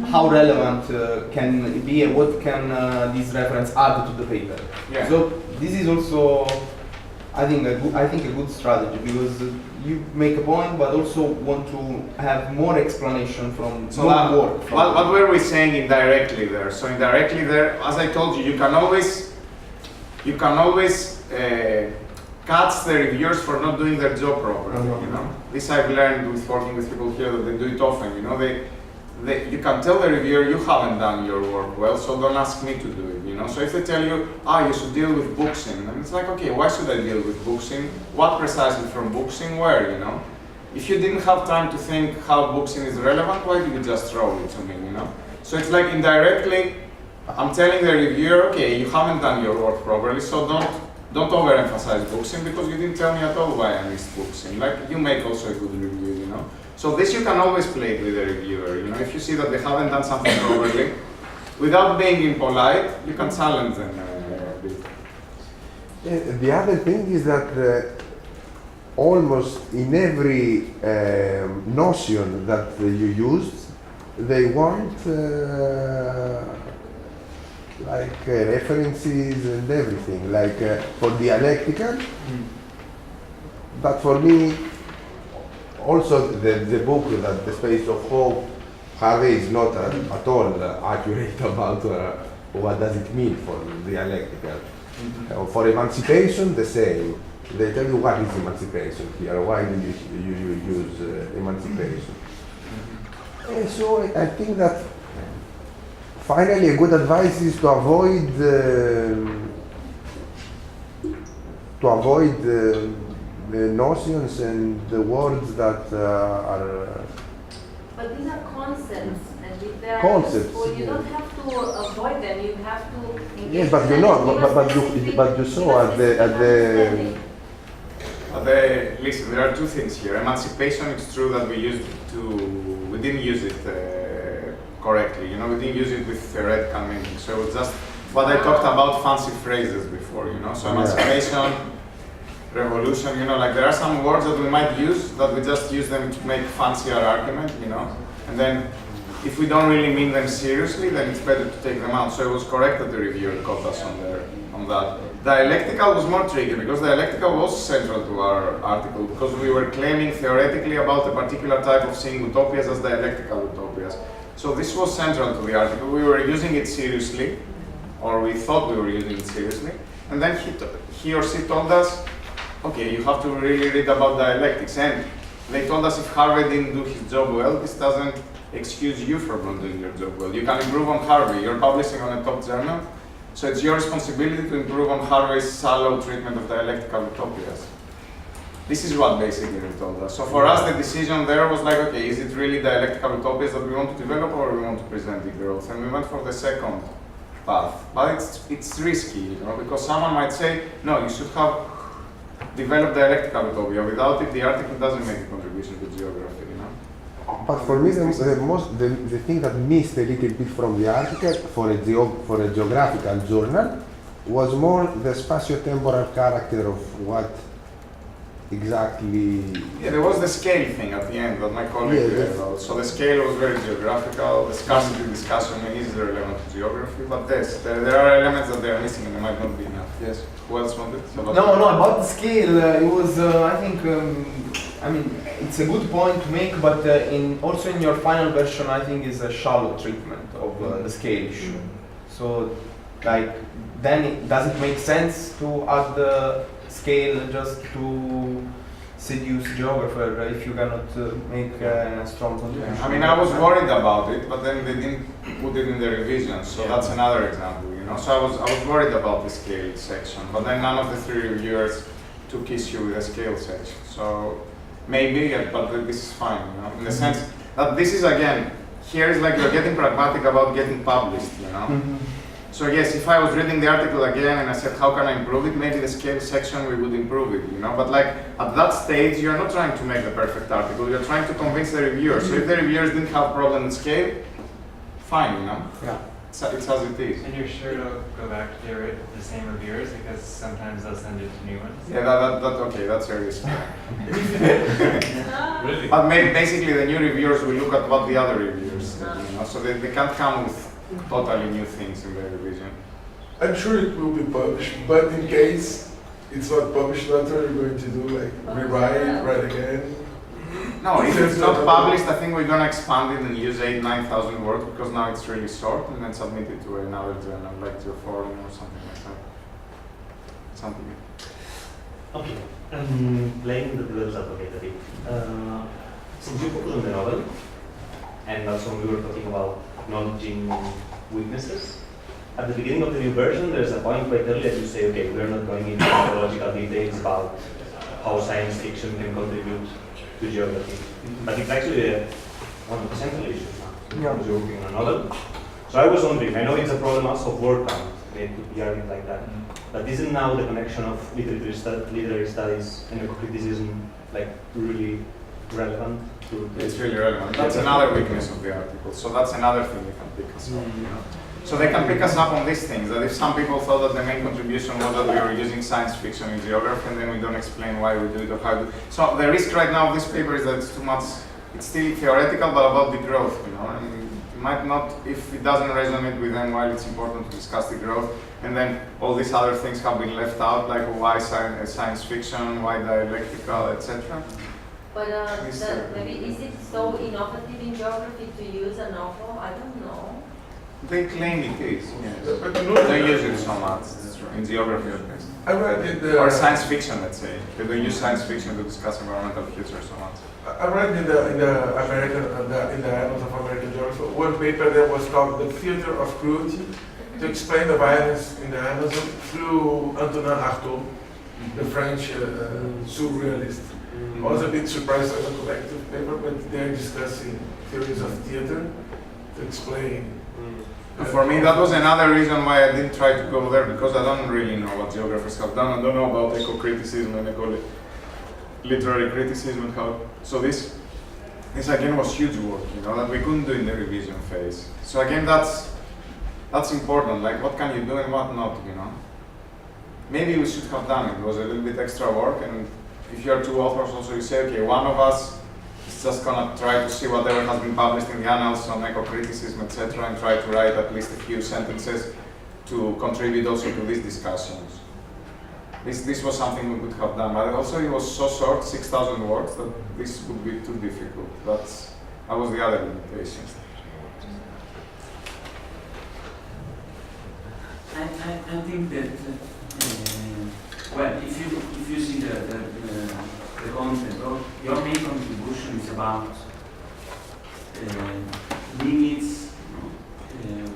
how relevant can it be and what can this reference add to the paper. Yeah. So this is also, I think a good strategy, because you make a point, but also want to have more explanation from more work. What were we saying indirectly there? So indirectly there, as I told you, you can always catch the reviewers for not doing their job properly. You know, this I've learned with working with people here that they do it often. You know, you can tell the reviewer you haven't done your work well, so don't ask me to do it. You know, so if they tell you, you should deal with booksin, and it's like, okay, why should I deal with booksin? What precisely from booksin? Where? You know, if you didn't have time to think how booksin is relevant, why do you just throw it to me? You know, so it's like indirectly, I'm telling the reviewer, okay, you haven't done your work properly, so don't overemphasize booksin because you didn't tell me at all why I missed booksin. Like, you make also a good review, you know. So this you can always play with the reviewer, you know, if you see that they haven't done something properly, without being impolite, you can challenge them a bit. The other thing is that almost in every notion that you used, they want references and everything, for dialectical. But for me, also the book, that The Space of Hope, Harvey is not at all accurate about what does it mean for dialectical. For emancipation, the same. They tell you what is emancipation here, why do you use emancipation. So I think that finally a good advice is to avoid the notions and the words that are. But these are concepts, and if they are Concepts, useful, you yeah. don't have to avoid them. You have to engage Yes, but them you know, and give us but you saw at the listen, there are two things here. Emancipation, it's true that we didn't use it correctly. You know, we didn't use it with theoretical meaning. So it's just what I talked about, fancy phrases before. You know, so emancipation, revolution. You know, there are some words that we might use that we just use them to make fancier argument. You know, and then if we don't really mean them seriously, then it's better to take them out. So it was correct that the reviewer caught us on that. Dialectical was more tricky because dialectical was central to our article because we were claiming theoretically about a particular type of seeing utopias as dialectical utopias. So this was central to the article. We were using it seriously, or we thought we were using it seriously, and then he or she told us, okay, you have to really read about dialectics. And they told us if Harvey didn't do his job well, this doesn't excuse you from not doing your job well. You can improve on Harvey. You're publishing on a top journal, so it's your responsibility to improve on Harvey's shallow treatment of dialectical utopias. This is what basically they told us. So for us, the decision there was okay, is it really dialectical utopias that we want to develop or we want to present the growth? And we went for the second path. But it's risky, you know, because someone might say, no, you should have developed dialectical utopia. Without it, the article doesn't make a contribution to geography, you know. But for me, the thing that missed a little bit from the article for a geographical journal was more the spatio-temporal character of what exactly. Yeah, there was the scale thing at the end that my colleague wrote. So the scale was very geographical. The scarcity discussion is relevant to geography, but there are elements that they are missing and they might not be enough. Yes. Who else wanted? No, about the scale, it was, I think, it's a good point to make, but also in your final version, I think is a shallow treatment of the scale issue. So, then does it make sense to add the scale just to seduce geographer if you cannot make a strong contribution? I mean, I was worried about it, but then they didn't put it in the revision, so that's another example, you know. So I was worried about the scale section, but then none of the three reviewers took issue with the scale section. So maybe, but this is fine, you know, in the sense that this is, again, here is you're getting pragmatic about getting published, you know. So yes, if I was reading the article again and I said, how can I improve it? Maybe the scale section we would improve it, you know. But at that stage, you're not trying to make the perfect article. You're trying to convince the reviewers. So if the reviewers didn't have problem with scale, fine, you know. Yeah. It's as it is. And you're sure to go back to the same reviewers because sometimes they'll send it to new ones. Yeah, okay, that's very risky. Really? But basically, the new reviewers will look at what the other reviewers said, you know. So they can't come with totally new things in the revision. I'm sure it will be published, but in case it's not published, what are you going to do? Rewrite, write again? No, if it's not published, I think we're going to expand it and use 8,000-9,000 words because now it's really short, and then submit it to another journal, like to a forum or something like that. Something. Okay, playing the devil's advocate a bit. Since you focus on the novel, and also we were talking about acknowledging weaknesses, at the beginning of the new version, there's a point quite early that you say, okay, we're not going into methodological details about how science fiction can contribute to geography. But it's actually one of the central issues now, because you're working on a novel. So I was wondering, I know it's a problem also of word count, it could be argued like that, but isn't now the connection of literary studies and eco-criticism really relevant? It's really relevant. That's another weakness of the article. So that's another thing you can pick as well. You know? So they can pick us up on these things, that if some people thought that the main contribution was that we were using science fiction in geography and then we don't explain why we do it or how to do it. So the risk right now of this paper is that it's too much, it's still theoretical, but about the growth, you know. And it might not, if it doesn't resonate with them while it's important to discuss the growth, and then all these other things have been left out, like why science fiction, why dialectical, etc. But maybe is it so innovative in geography to use a novel? I don't know. They claim it is, yes. But They use it so much in geography at least. I read it. Or science fiction, let's say. They don't use science fiction to discuss environmental future so much. I read in the American in the Annals of American Geography one paper that was called "The Theater of Cruelty," to explain the violence in the Amazon through Antonin Artaud, the French surrealist. I was a bit surprised by the collective paper, but they're discussing theories of theater to explain. And for me, that was another reason why I didn't try to go there, because I don't really know what geographers have done. I don't know about eco-criticism and literary criticism and how. So this again was huge work, you know, that we couldn't do in the revision phase. So again, that's important. Like, what can you do and what not, you know? Maybe we should have done it. It was a little bit extra work, and if you are two authors, also you say, okay, one of us is just gonna try to see whatever has been published in the annals on eco-criticism, etc., and try to write at least a few sentences to contribute also to these discussions. This was something we could have done, but also it was so short, 6,000 words, that this would be too difficult. That was the other limitation. I think that well, if you see the content, your main contribution is about limits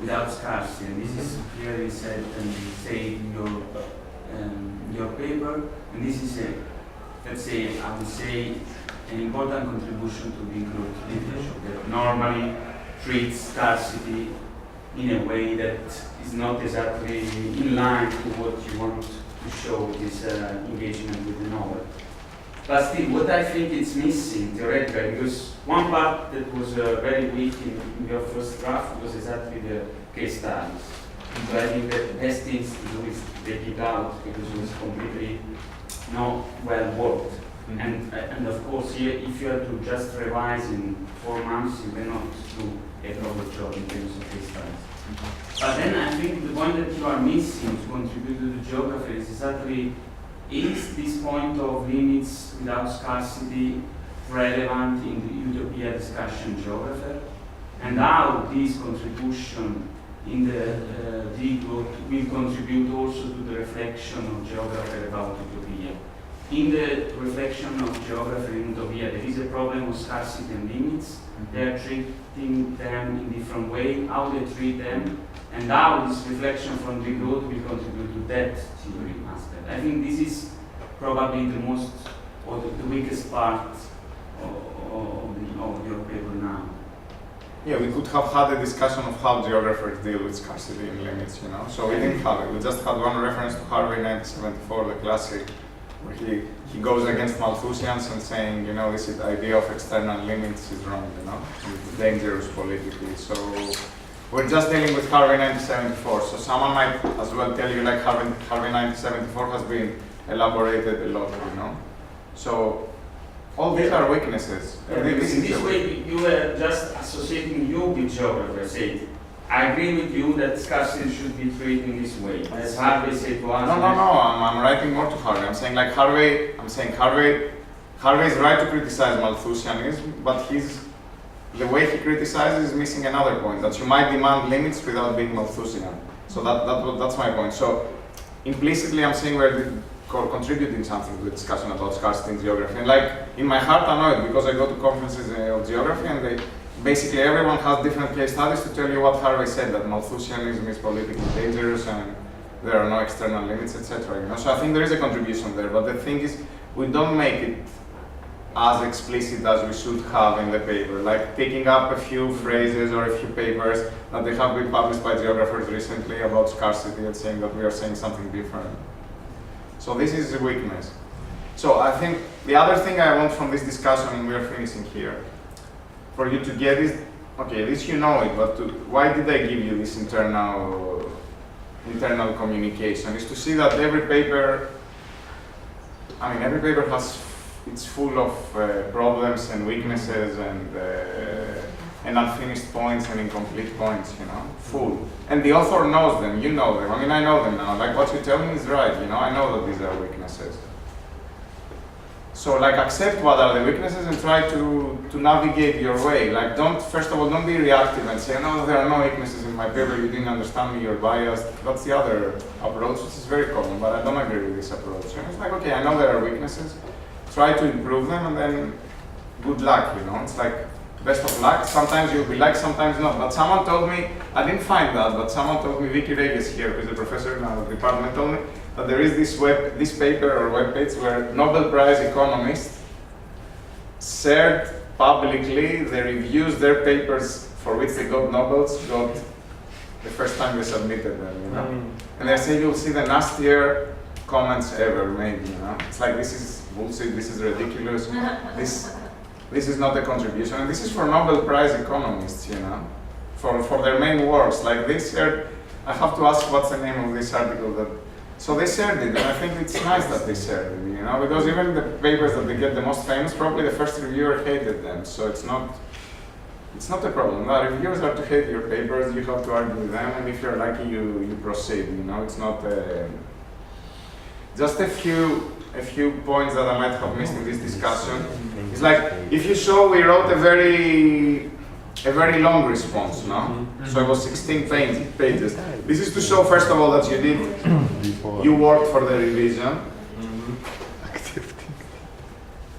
without scarcity, and this is clearly said and say in your paper, and this is let's say, I would say, an important contribution to the inclusive literature that normally treats scarcity in a way that is not exactly in line with what you want to show with this engagement with the novel. But still, what I think is missing theoretically, because one part that was very weak in your first draft was exactly the case studies. So I think that the best things to do is take it out because it was completely not well worked. And of course, here, if you have to just revise in 4 months, you cannot do a proper job in terms of case studies. But then I think the point that you are missing to contribute to the geography is exactly, is this point of limits without scarcity relevant in the utopia discussion geography? And how this contribution in the D-group will contribute also to the reflection of geography about utopia. In the reflection of geography in utopia, there is a problem of scarcity and limits. They are treating them in different way, how they treat them, and how this reflection from the growth will contribute to that theory aspect. I think this is probably the most, or the weakest part of your paper now. Yeah, we could have had a discussion of how geographers deal with scarcity and limits, you know. So we didn't have it. We just had one reference to Harvey 1974, the classic, where he goes against Malthusians and saying, you know, this idea of external limits is wrong, you know, it's dangerous politically. So we're just dealing with Harvey 1974. So someone might as well tell you, like, Harvey 1974 has been elaborated a lot, you know. So all these are weaknesses. Yeah, in this way, you were just associating you with geography. Say, I agree with you that scarcity should be treated in this way. As Harvey said to us. No, I'm writing more to Harvey. I'm saying Harvey is right to criticize Malthusianism, but the way he criticizes is missing another point, that you might demand limits without being Malthusian. So that's my point. So implicitly, I'm saying we're contributing something to the discussion about scarcity in geography. And like, in my heart, I know it because I go to conferences of geography, and basically everyone has different case studies to tell you what Harvey said, that Malthusianism is politically dangerous and there are no external limits, etc. You know? So I think there is a contribution there, but the thing is, we don't make it as explicit as we should have in the paper, like picking up a few phrases or a few papers that they have been published by geographers recently about scarcity and saying that we are saying something different. So this is a weakness. So I think the other thing I want from this discussion, and we are finishing here, for you to get is okay, this you know it, but why did I give you this internal communication? Is to see that every paper has, it's full of problems and weaknesses and unfinished points and incomplete points, you know, full. And the author knows them, you know them. I mean, I know them now. Like, what you tell me is right, you know, I know that these are weaknesses. So, like, accept what are the weaknesses and try to navigate your way. Like, first of all, don't be reactive and say, no, there are no weaknesses in my paper, you didn't understand me, you're biased. That's the other approach, which is very common, but I don't agree with this approach. And it's like, okay, I know there are weaknesses, try to improve them, and then good luck, you know. It's like, best of luck. Sometimes you'll be like, sometimes not. But someone told me, I didn't find that, but someone told me, Vicky Reyes here, who's a professor in our department, told me that there is this paper or webpage where Nobel Prize economists shared publicly the reviews, their papers for which they got Nobels, got the first time they submitted them, you know. And they say you'll see the nastier comments ever, maybe, you know. It's like, this is bullshit, this is ridiculous, this is not a contribution, and this is for Nobel Prize economists, you know, for their main works. Like, they shared, I have to ask what's the name of this article so they shared it, and I think it's nice that they shared it, you know, because even the papers that they get the most famous, probably the first reviewer hated them, so it's not a problem. The reviewers are to hate your papers, you have to argue with them, and if you're lucky, you proceed, you know, it's not just a few points that I might have missed in this discussion. It's like, if you saw, we wrote a very long response, no? So it was 16 pages. This is to show, first of all, that you worked for the revision.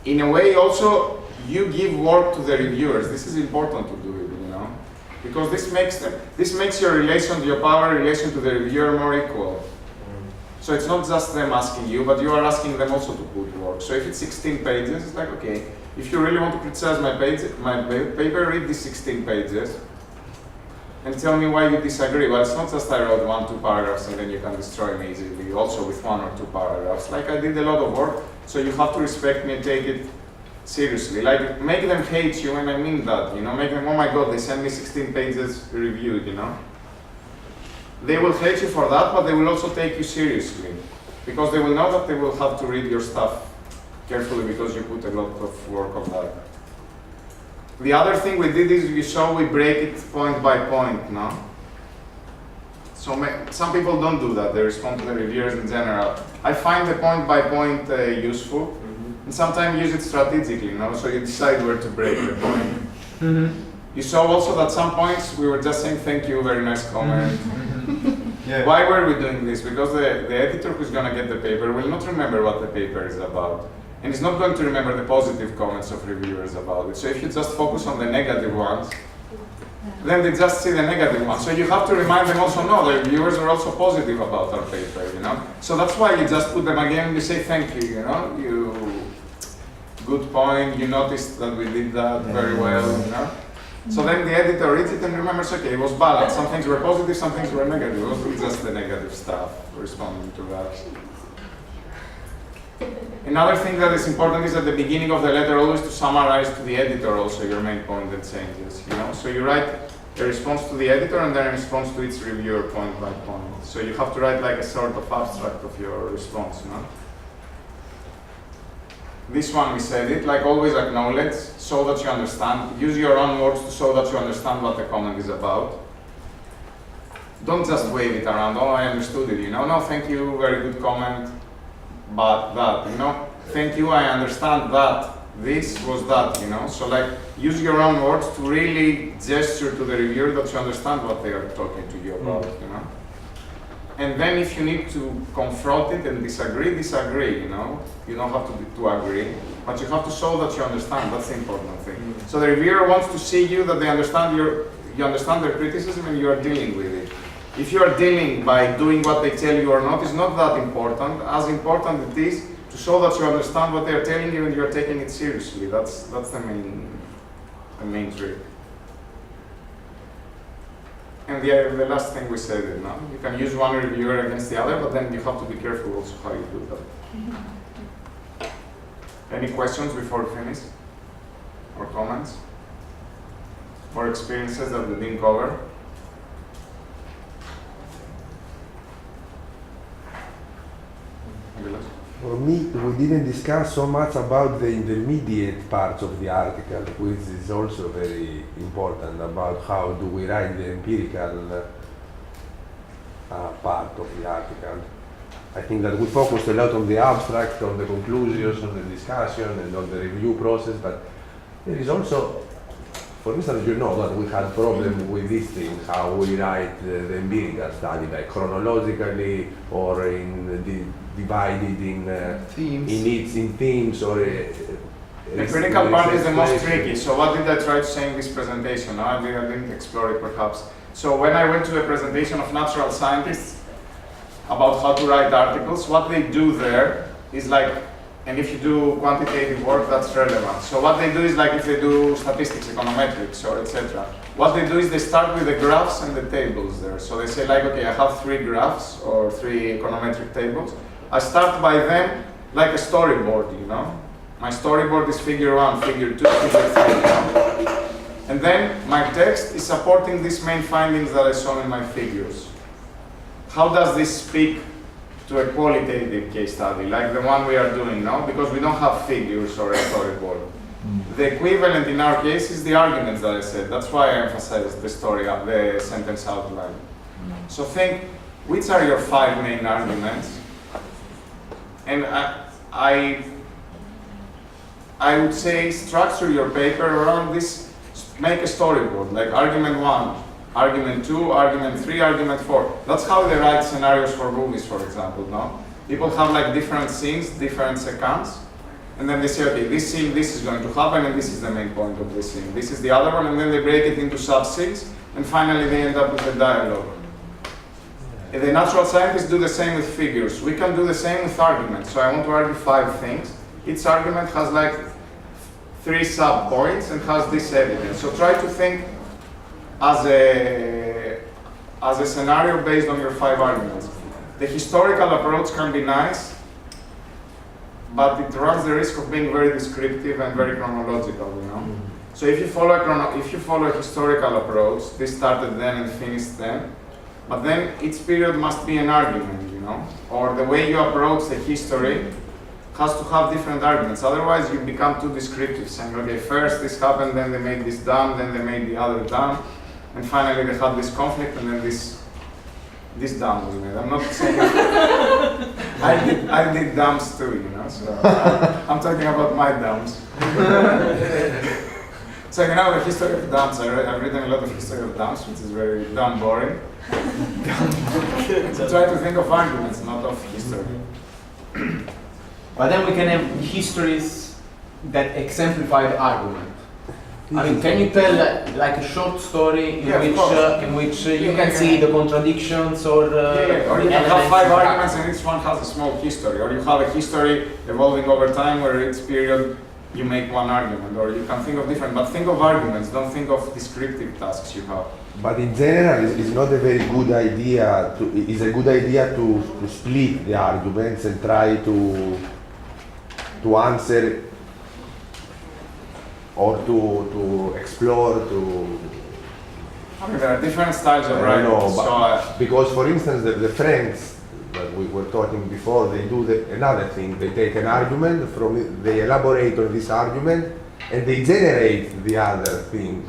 In a way, also, you give work to the reviewers. This is important to do it, you know? Because this makes your power relation to the reviewer more equal. So it's not just them asking you, but you are asking them also to put work. So if it's 16 pages, it's like, okay, if you really want to criticize my paper, read these 16 pages and tell me why you disagree. Well, it's not just I wrote 1-2 paragraphs and then you can destroy me easily, also with 1 or 2 paragraphs. Like, I did a lot of work, so you have to respect me and take it seriously. Like, make them hate you, and I mean that, you know, make them, oh my God, they sent me 16 pages reviewed, you know. They will hate you for that, but they will also take you seriously, because they will know that they will have to read your stuff carefully because you put a lot of work on that. The other thing we did is we break it point by point, no? So some people don't do that, they respond to the reviewers in general. I find the point by point useful, and sometimes use it strategically, no? So you decide where to break the point. You saw also that some points we were just saying thank you, very nice comment. Yeah. Why were we doing this? Because the editor who's going to get the paper will not remember what the paper is about. And he's not going to remember the positive comments of reviewers about it. So if you just focus on the negative ones, then they just see the negative ones. So you have to remind them also, no, the reviewers are also positive about our paper, you know? So that's why you just put them again and you say thank you, you know? Good point, you noticed that we did that very well, you know? So then the editor reads it and remembers, okay, it was balanced. Some things were positive, some things were negative. It wasn't just the negative stuff responding to that. Another thing that is important is at the beginning of the letter always to summarize to the editor also your main point and changes, you know? So you write a response to the editor and then a response to its reviewer point by point. So you have to write like a sort of abstract of your response, you know? This one we said it, like always acknowledge, so that you understand. Use your own words to show that you understand what the comment is about. Don't just wave it around, oh, I understood it, you know? No, thank you, very good comment, but that, you know? Thank you, I understand that, this was that, you know? So like, use your own words to really gesture to the reviewer that you understand what they are talking to you about, you know? And then if you need to confront it and disagree, you know? You don't have to agree, but you have to show that you understand. That's the important thing. So the reviewer wants to see you that they understand you understand their criticism and you are dealing with it. If you are dealing by doing what they tell you or not, it's not that important. As important it is to show that you understand what they are telling you and you are taking it seriously. That's the main trick. And the last thing we said, you know, you can use one reviewer against the other, but then you have to be careful also how you do that. Any questions before we finish? Or comments? or experiences that we didn't cover? For me, we didn't discuss so much about the intermediate parts of the article, which is also very important, about how do we write the empirical part of the article. I think that we focused a lot on the abstract, on the conclusions, on the discussion, and on the review process, but there is also, for instance, you know that we had problem with this thing, how we write the empirical study, like chronologically or divided in themes, in themes or. The critical part is the most tricky. So what did I try to say in this presentation? I didn't explore it perhaps. So when I went to a presentation of natural scientists about how to write articles, what they do there is like, and if you do quantitative work, that's relevant. So what they do is like if they do statistics, econometrics, or etc. What they do is they start with the graphs and the tables there. So they say like, okay, I have 3 graphs or 3 econometric tables. I start by them like a storyboard, you know? My storyboard is figure 1, figure 2, figure 3. You know? And then my text is supporting these main findings that I saw in my figures. How does this speak to a qualitative case study, like the one we are doing now? Because we don't have figures or a storyboard. The equivalent in our case is the arguments that I said. That's why I emphasized the story, the sentence outline. So think, which are your 5 main arguments? And I would say structure your paper around this, make a storyboard, like argument 1, argument 2, argument 3, argument 4. That's how they write scenarios for movies, for example, no? People have like different scenes, different seconds, and then they say, okay, this scene, this is going to happen, and this is the main point of this scene. This is the other one, and then they break it into sub-scenes, and finally they end up with a dialogue. And the natural scientists do the same with figures. We can do the same with arguments. So I want to argue 5 things. Each argument has like 3 sub-points and has this evidence. So try to think as a scenario based on your 5 arguments. The historical approach can be nice, but it runs the risk of being very descriptive and very chronological, you know? So if you follow a historical approach, this started then and finished then, but then each period must be an argument, you know? Or the way you approach the history has to have different arguments. Otherwise, you become too descriptive, saying, okay, first this happened, then they made this dam, then they made the other dam, and finally they had this conflict, and then this dam was made. I'm not saying I did dams too, you know, so I'm talking about my dams. So, you know, the history of dams, I've written a lot of history of dams, which is very damn boring. So try to think of arguments, not of history. But then we can have histories that exemplify the argument. I mean, can you tell like a short story in which you can see the contradictions or or you can have 5 arguments and each one has a small history, or you have a history evolving over time where each period you make one argument, or you can think of different, but think of arguments, don't think of descriptive tasks you have. But in general, it's not a very good idea. It's a good idea to split the arguments and try to answer or to explore. I mean, there are different styles of writing. Because, for instance, the French that we were talking before, they do another thing. They take an argument from it, they elaborate on this argument, and they generate the other thing.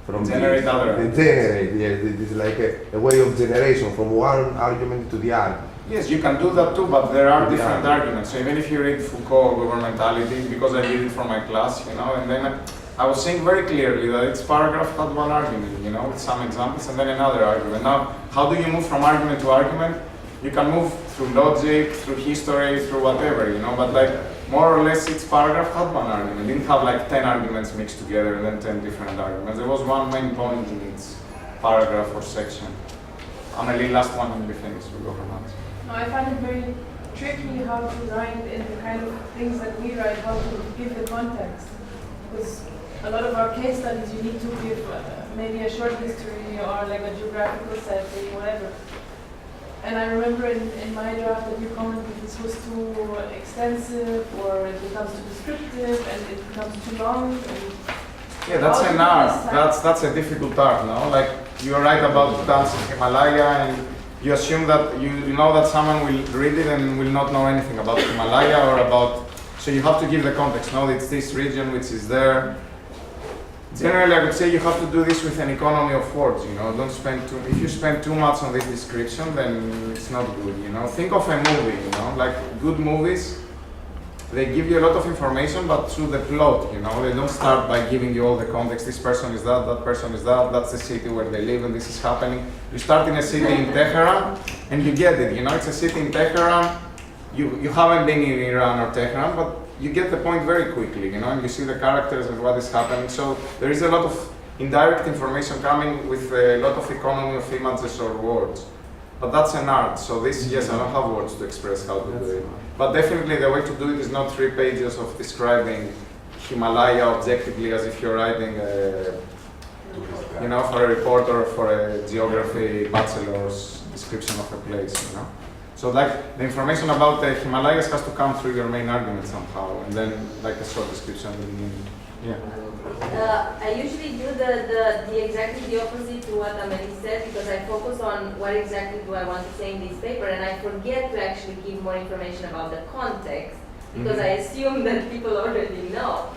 From They generate, yes. It is like a way of generation from one argument to the other. Yes, you can do that too, but there are different arguments. So even if you read Foucault governmentality, because I did it for my class, you know, and then I was saying very clearly that each paragraph had one argument, you know, with some examples, and then another argument. Now, how do you move from argument to argument? You can move through logic, through history, through whatever, you know, but like more or less each paragraph had one argument. It didn't have like 10 arguments mixed together and then 10 different arguments. There was one main point in each paragraph or section. Amelie, last one and we finish, we'll go from that. No, I find it very tricky how to write in the kind of things that we write, how to give the context. Because a lot of our case studies, you need to give maybe a short history or like a geographical setting, whatever. And I remember in my draft that you commented this was too extensive or it becomes too descriptive and it becomes too long. Yeah, that's an art. That's a difficult art, no? Like you write about dance in Himalaya and you assume that you know that someone will read it and will not know anything about Himalaya or about, so you have to give the context, no? It's this region which is there. Generally, I would say you have to do this with an economy of words, you know, don't spend if you spend too much on this description, then it's not good, you know. Think of a movie, you know, like good movies, they give you a lot of information, but through the plot, you know, they don't start by giving you all the context, this person is that person is that, that's the city where they live and this is happening. You start in a city in Tehran and you get it, you know, it's a city in Tehran, you haven't been in Iran or Tehran, but you get the point very quickly, you know, and you see the characters and what is happening. So there is a lot of indirect information coming with a lot of economy of images or words. But that's an art, so this, yes, I don't have words to express how to do it. But definitely the way to do it is not 3 pages of describing Himalaya objectively as if you're writing, you know, for a report or for a geography bachelor's description of a place, you know. So like the information about the Himalayas has to come through your main argument somehow, and then like a short description. Yeah. I usually do the exactly the opposite to what Amelie said, because I focus on what exactly do I want to say in this paper, and I forget to actually give more information about the context, because I assume that people already know.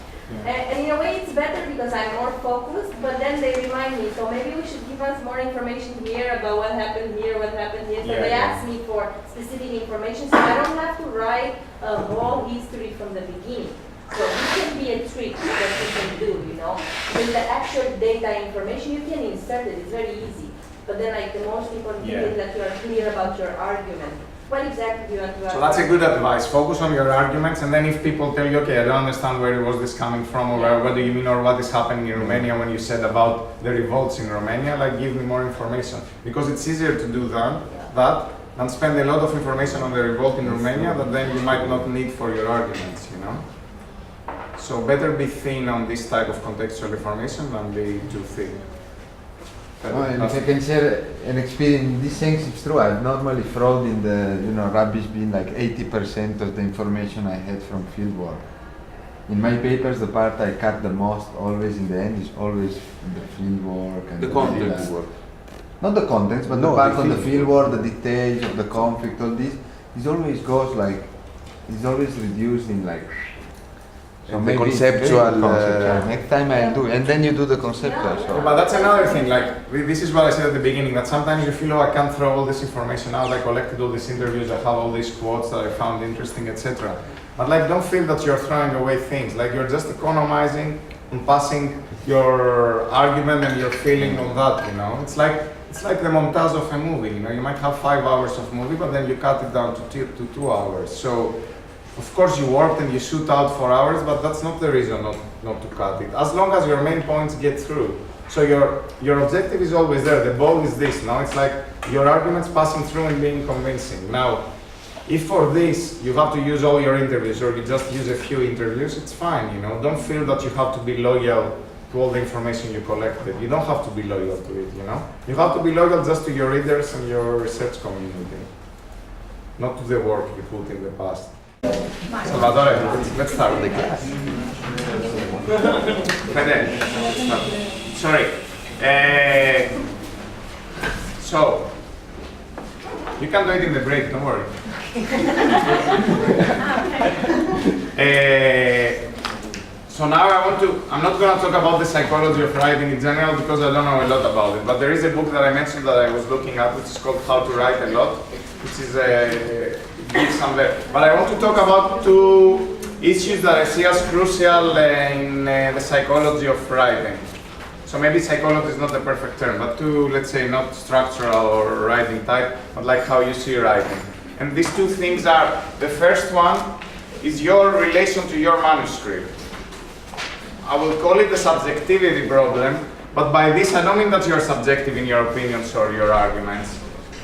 And in a way it's better because I'm more focused, but then they remind me, so maybe we should give us more information here about what happened here, what happened here. So they ask me for specific information, so I don't have to write a whole history from the beginning. So it can be a trick that you can do, you know. With the actual data information, you can insert it, it's very easy. But then like the most important thing is that you are clear about your argument. What exactly do you want to argue? So that's a good advice. Focus on your arguments, and then if people tell you, okay, I don't understand where was this coming from, or what do you mean, or what is happening in Romania when you said about the revolts in Romania, like give me more information. Because it's easier to do that than spend a lot of information on the revolt in Romania that then you might not need for your arguments, you know? So better be thin on this type of contextual information than be too thick. And if I can share an experience in this sense, it's true. I've normally thrown in the, you know, rubbish bin like 80% of the information I had from fieldwork. In my papers, the part I cut the most, always in the end, is always the fieldwork and the contents. Work. Not the contents, but the part on the fieldwork, the details of the conflict, all this. It always goes like, it's always reduced in like. So the conceptual. Next time I do, and then you do the conceptual. So. But that's another thing. Like this is what I said at the beginning. That sometimes you feel, oh, I can't throw all this information out. I collected all these interviews. I have all these quotes that I found interesting, etc. But like, don't feel that you're throwing away things. Like you're just economizing and passing your argument and your feeling on that. You know, it's like the montage of a movie. You know, you might have 5 hours of movie, but then you cut it down to 2 hours. So. Of course you worked and you shoot out 4 hours, but that's not the reason not to cut it. As long as your main points get through. So your objective is always there. The ball is this. Now it's like your arguments passing through and being convincing. Now, if for this you have to use all your interviews or you just use a few interviews, it's fine, you know. Don't feel that you have to be loyal to all the information you collected. You don't have to be loyal to it, you know. You have to be loyal just to your readers and your research community, not to the work you put in the past. Salvatore, let's start the class. Fede, sorry. So, you can do it in the break, don't worry. So now I'm not going to talk about the psychology of writing in general because I don't know a lot about it, but there is a book that I mentioned that I was looking at which is called How to Write a Lot, which is but I want to talk about 2 issues that I see as crucial in the psychology of writing. So maybe psychology is not the perfect term, but 2, let's say, not structural or writing type, but like how you see writing. And these 2 things are, the first one is your relation to your manuscript. I will call it the subjectivity problem, but by this I don't mean that you're subjective in your opinions or your arguments.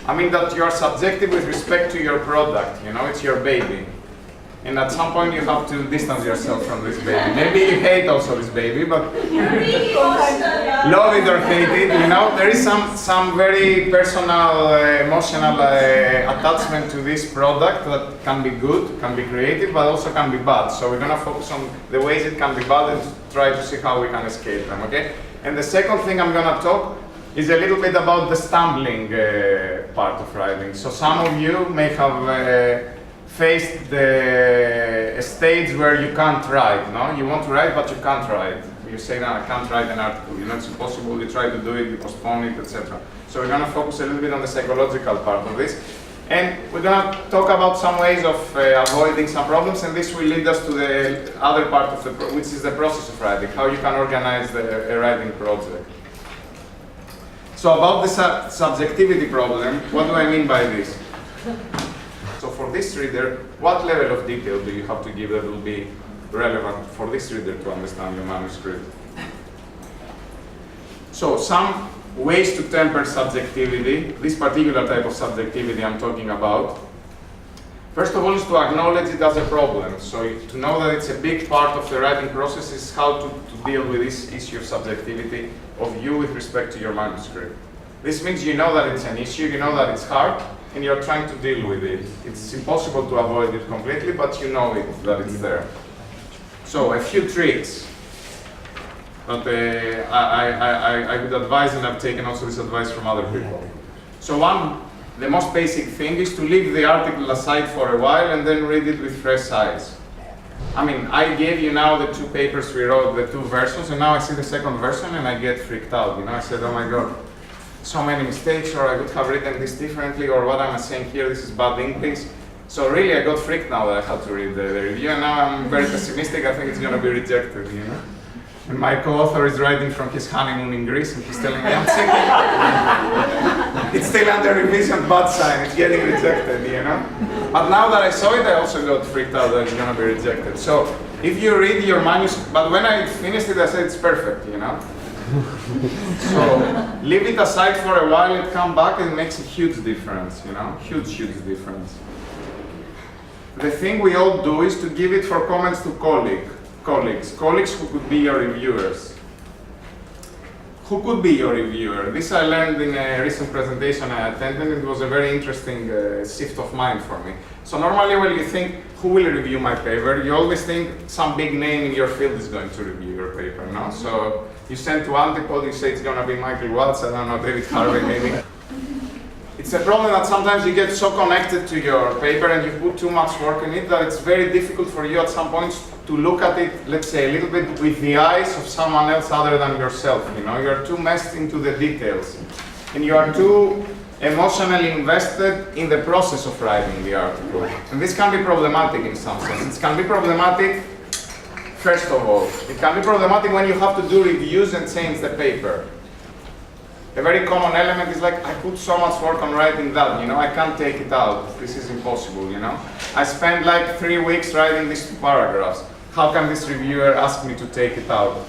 I mean that you're subjective with respect to your product, you know, it's your baby. And at some point you have to distance yourself from this baby. Maybe you hate also this baby, but love it or hate it, you know, there is some very personal, emotional attachment to this product that can be good, can be creative, but also can be bad. So we're gonna focus on the ways it can be bad and try to see how we can escape them, okay? And the second thing I'm gonna talk is a little bit about the stumbling part of writing. So some of you may have faced the stage where you can't write, no? You want to write, but you can't write. You say, no, I can't write an article, you know, it's impossible, you try to do it, you postpone it, etc. So we're gonna focus a little bit on the psychological part of this. And we're gonna talk about some ways of avoiding some problems, and this will lead us to the other part of the, which is the process of writing, how you can organize a writing project. So about the subjectivity problem, what do I mean by this? So for this reader, what level of detail do you have to give that will be relevant for this reader to understand your manuscript? So some ways to temper subjectivity, this particular type of subjectivity I'm talking about. First of all is to acknowledge it as a problem. So to know that it's a big part of the writing process is how to deal with this issue of subjectivity of you with respect to your manuscript. This means you know that it's an issue, you know that it's hard, and you're trying to deal with it. It's impossible to avoid it completely, but you know that it's there. So a few tricks that I would advise, and I've taken also this advice from other people. So the most basic thing is to leave the article aside for a while and then read it with fresh eyes. I mean, I gave you now the 2 papers we wrote, the 2 versions, and now I see the second version and I get freaked out. You know, I said, oh my God, so many mistakes, or I would have written this differently, or what I'm saying here, this is bad English. So really, I got freaked now that I had to read the review, and now I'm very pessimistic. I think it's going to be rejected, you know. And my co-author is writing from his honeymoon in Greece, and he's telling me, I'm thinking, it's still under revision, bad sign, it's getting rejected, you know. But now that I saw it, I also got freaked out that it's going to be rejected. So if you read your manuscript, but when I finished it, I said it's perfect, you know. So leave it aside for a while and come back, and it makes a huge difference, you know, huge difference. The thing we all do is to give it for comments to colleagues who could be your reviewers. Who could be your reviewer? This I learned in a recent presentation I attended. It was a very interesting shift of mind for me. So normally when you think, who will review my paper, you always think some big name in your field is going to review your paper, no? So you send to Antipode, you say it's going to be Michael Watts, I don't know, David Harvey maybe. It's a problem that sometimes you get so connected to your paper and you put too much work in it that it's very difficult for you at some points to look at it, let's say, a little bit with the eyes of someone else other than yourself, you know? You're too messed into the details. And you are too emotionally invested in the process of writing the article. And this can be problematic in some sense. It can be problematic, first of all. It can be problematic when you have to do reviews and change the paper. A very common element is like, I put so much work on writing that, you know, I can't take it out. This is impossible, you know. I spent like 3 weeks writing these 2 paragraphs. How can this reviewer ask me to take it out?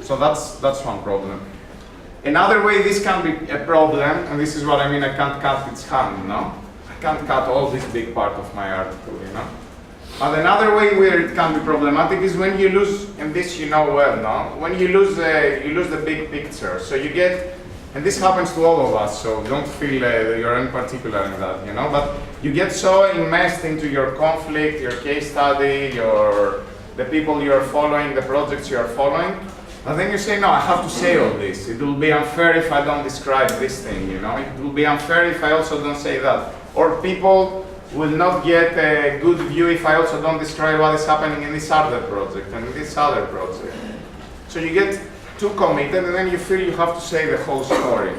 So that's one problem. Another way this can be a problem, and this is what I mean, I can't cut its hand, you know. I can't cut all this big part of my article, you know. But another way where it can be problematic is when you lose, and this you know well, no? When you lose the big picture. So you get, and this happens to all of us, so don't feel you're in particular in that, you know, but you get so immersed into your conflict, your case study, the people you're following, the projects you're following, and then you say, no, I have to say all this. It will be unfair if I don't describe this thing, you know, it will be unfair if I also don't say that. Or people will not get a good view if I also don't describe what is happening in this other project and in this other project. So you get too committed, and then you feel you have to say the whole story.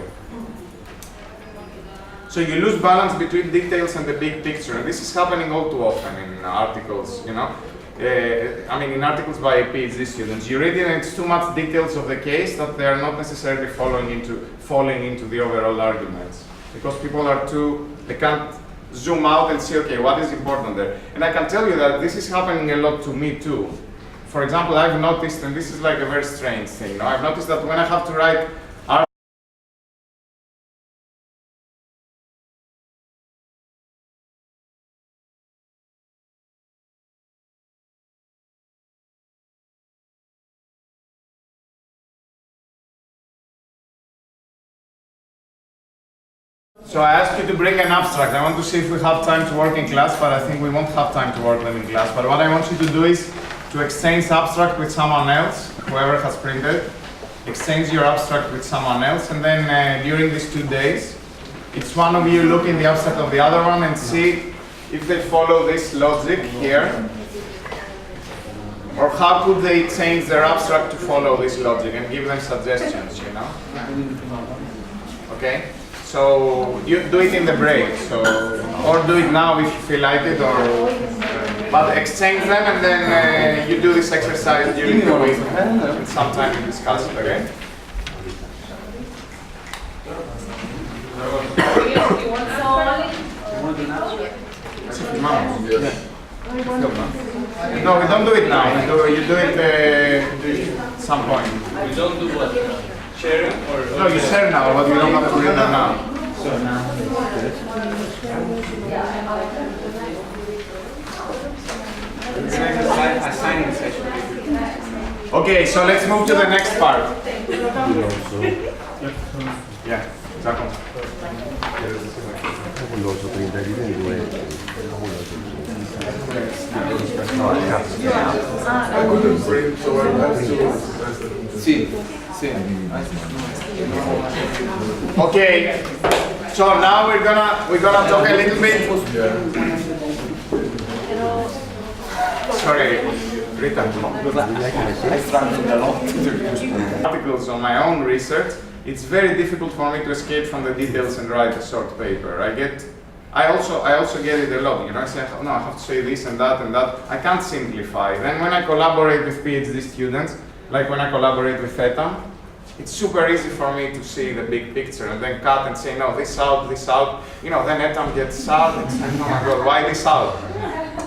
So you lose balance between details and the big picture, and this is happening all too often in articles, you know. I mean, in articles by PhD students, you read it and it's too much details of the case that they are not necessarily falling into the overall arguments, because people are they can't zoom out and see, okay, what is important there? And I can tell you that this is happening a lot to me too. For example, I've noticed, and this is like a very strange thing, no? I've noticed that when I have to write So I asked you to bring an abstract. I want to see if we have time to work in class, but I think we won't have time to work them in class. But what I want you to do is to exchange abstract with someone else, whoever has printed. Exchange your abstract with someone else, and then during these 2 days, each one of you look in the abstract of the other one and see if they follow this logic here, or how could they change their abstract to follow this logic, and give them suggestions, you know? Okay? So you do it in the break, so, or do it now if you feel like it, or, but exchange them, and then you do this exercise during the week, and sometime you discuss it, okay? No, we don't do it now. You do it at some point. We don't do what? Sharing or? No, you share now, but we don't have to read them now. So now. Assigning session. Okay, so let's move to the next part. Yeah, exactly. Okay, so now we're gonna talk a little bit. Sorry, Rita. I struggled a lot to do articles on my own research. It's very difficult for me to escape from the details and write a short paper. I also get it a lot, you know, I say, no, I have to say this and that and that. I can't simplify. Then when I collaborate with PhD students, like when I collaborate with Theta, it's super easy for me to see the big picture and then cut and say, no, this out. You know, then Etam gets sad and says, oh my God, why this out?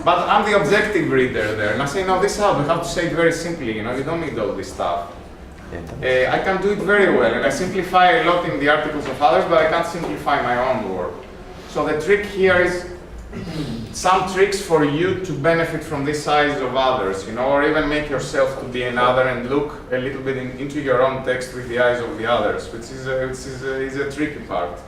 But I'm the objective reader there, and I say, no, this out, we have to say it very simply, you know, you don't need all this stuff. I can do it very well, and I simplify a lot in the articles of others, but I can't simplify my own work. So the trick here is some tricks for you to benefit from this size of others, you know, or even make yourself to be another and look a little bit into your own text with the eyes of the others, which is a tricky part.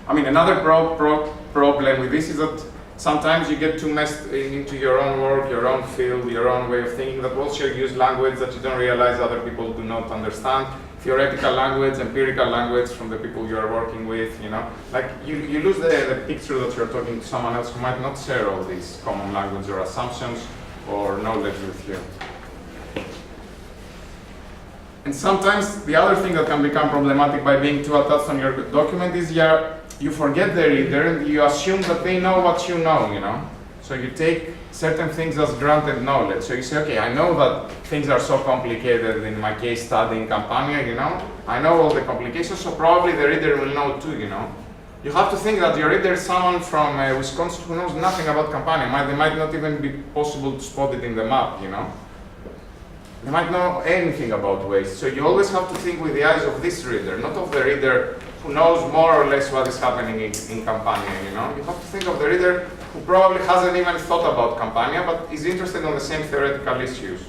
I mean, another problem with this is that sometimes you get too messed into your own work, your own field, your own way of thinking, that also you use language that you don't realize other people do not understand. Theoretical language, empirical language from the people you are working with, you know. Like, you lose the picture that you're talking to someone else who might not share all these common language or assumptions or knowledge with you. And sometimes the other thing that can become problematic by being too attached on your document is you forget the reader and you assume that they know what you know, you know. So you take certain things as granted knowledge. So you say, okay, I know that things are so complicated in my case study in Campania, you know. I know all the complications, so probably the reader will know too, you know. You have to think that your reader is someone from Wisconsin who knows nothing about Campania. They might not even be possible to spot it in the map, you know. They might know anything about waste. So you always have to think with the eyes of this reader, not of the reader who knows more or less what is happening in Campania, you know. You have to think of the reader who probably hasn't even thought about Campania, but is interested in the same theoretical issues.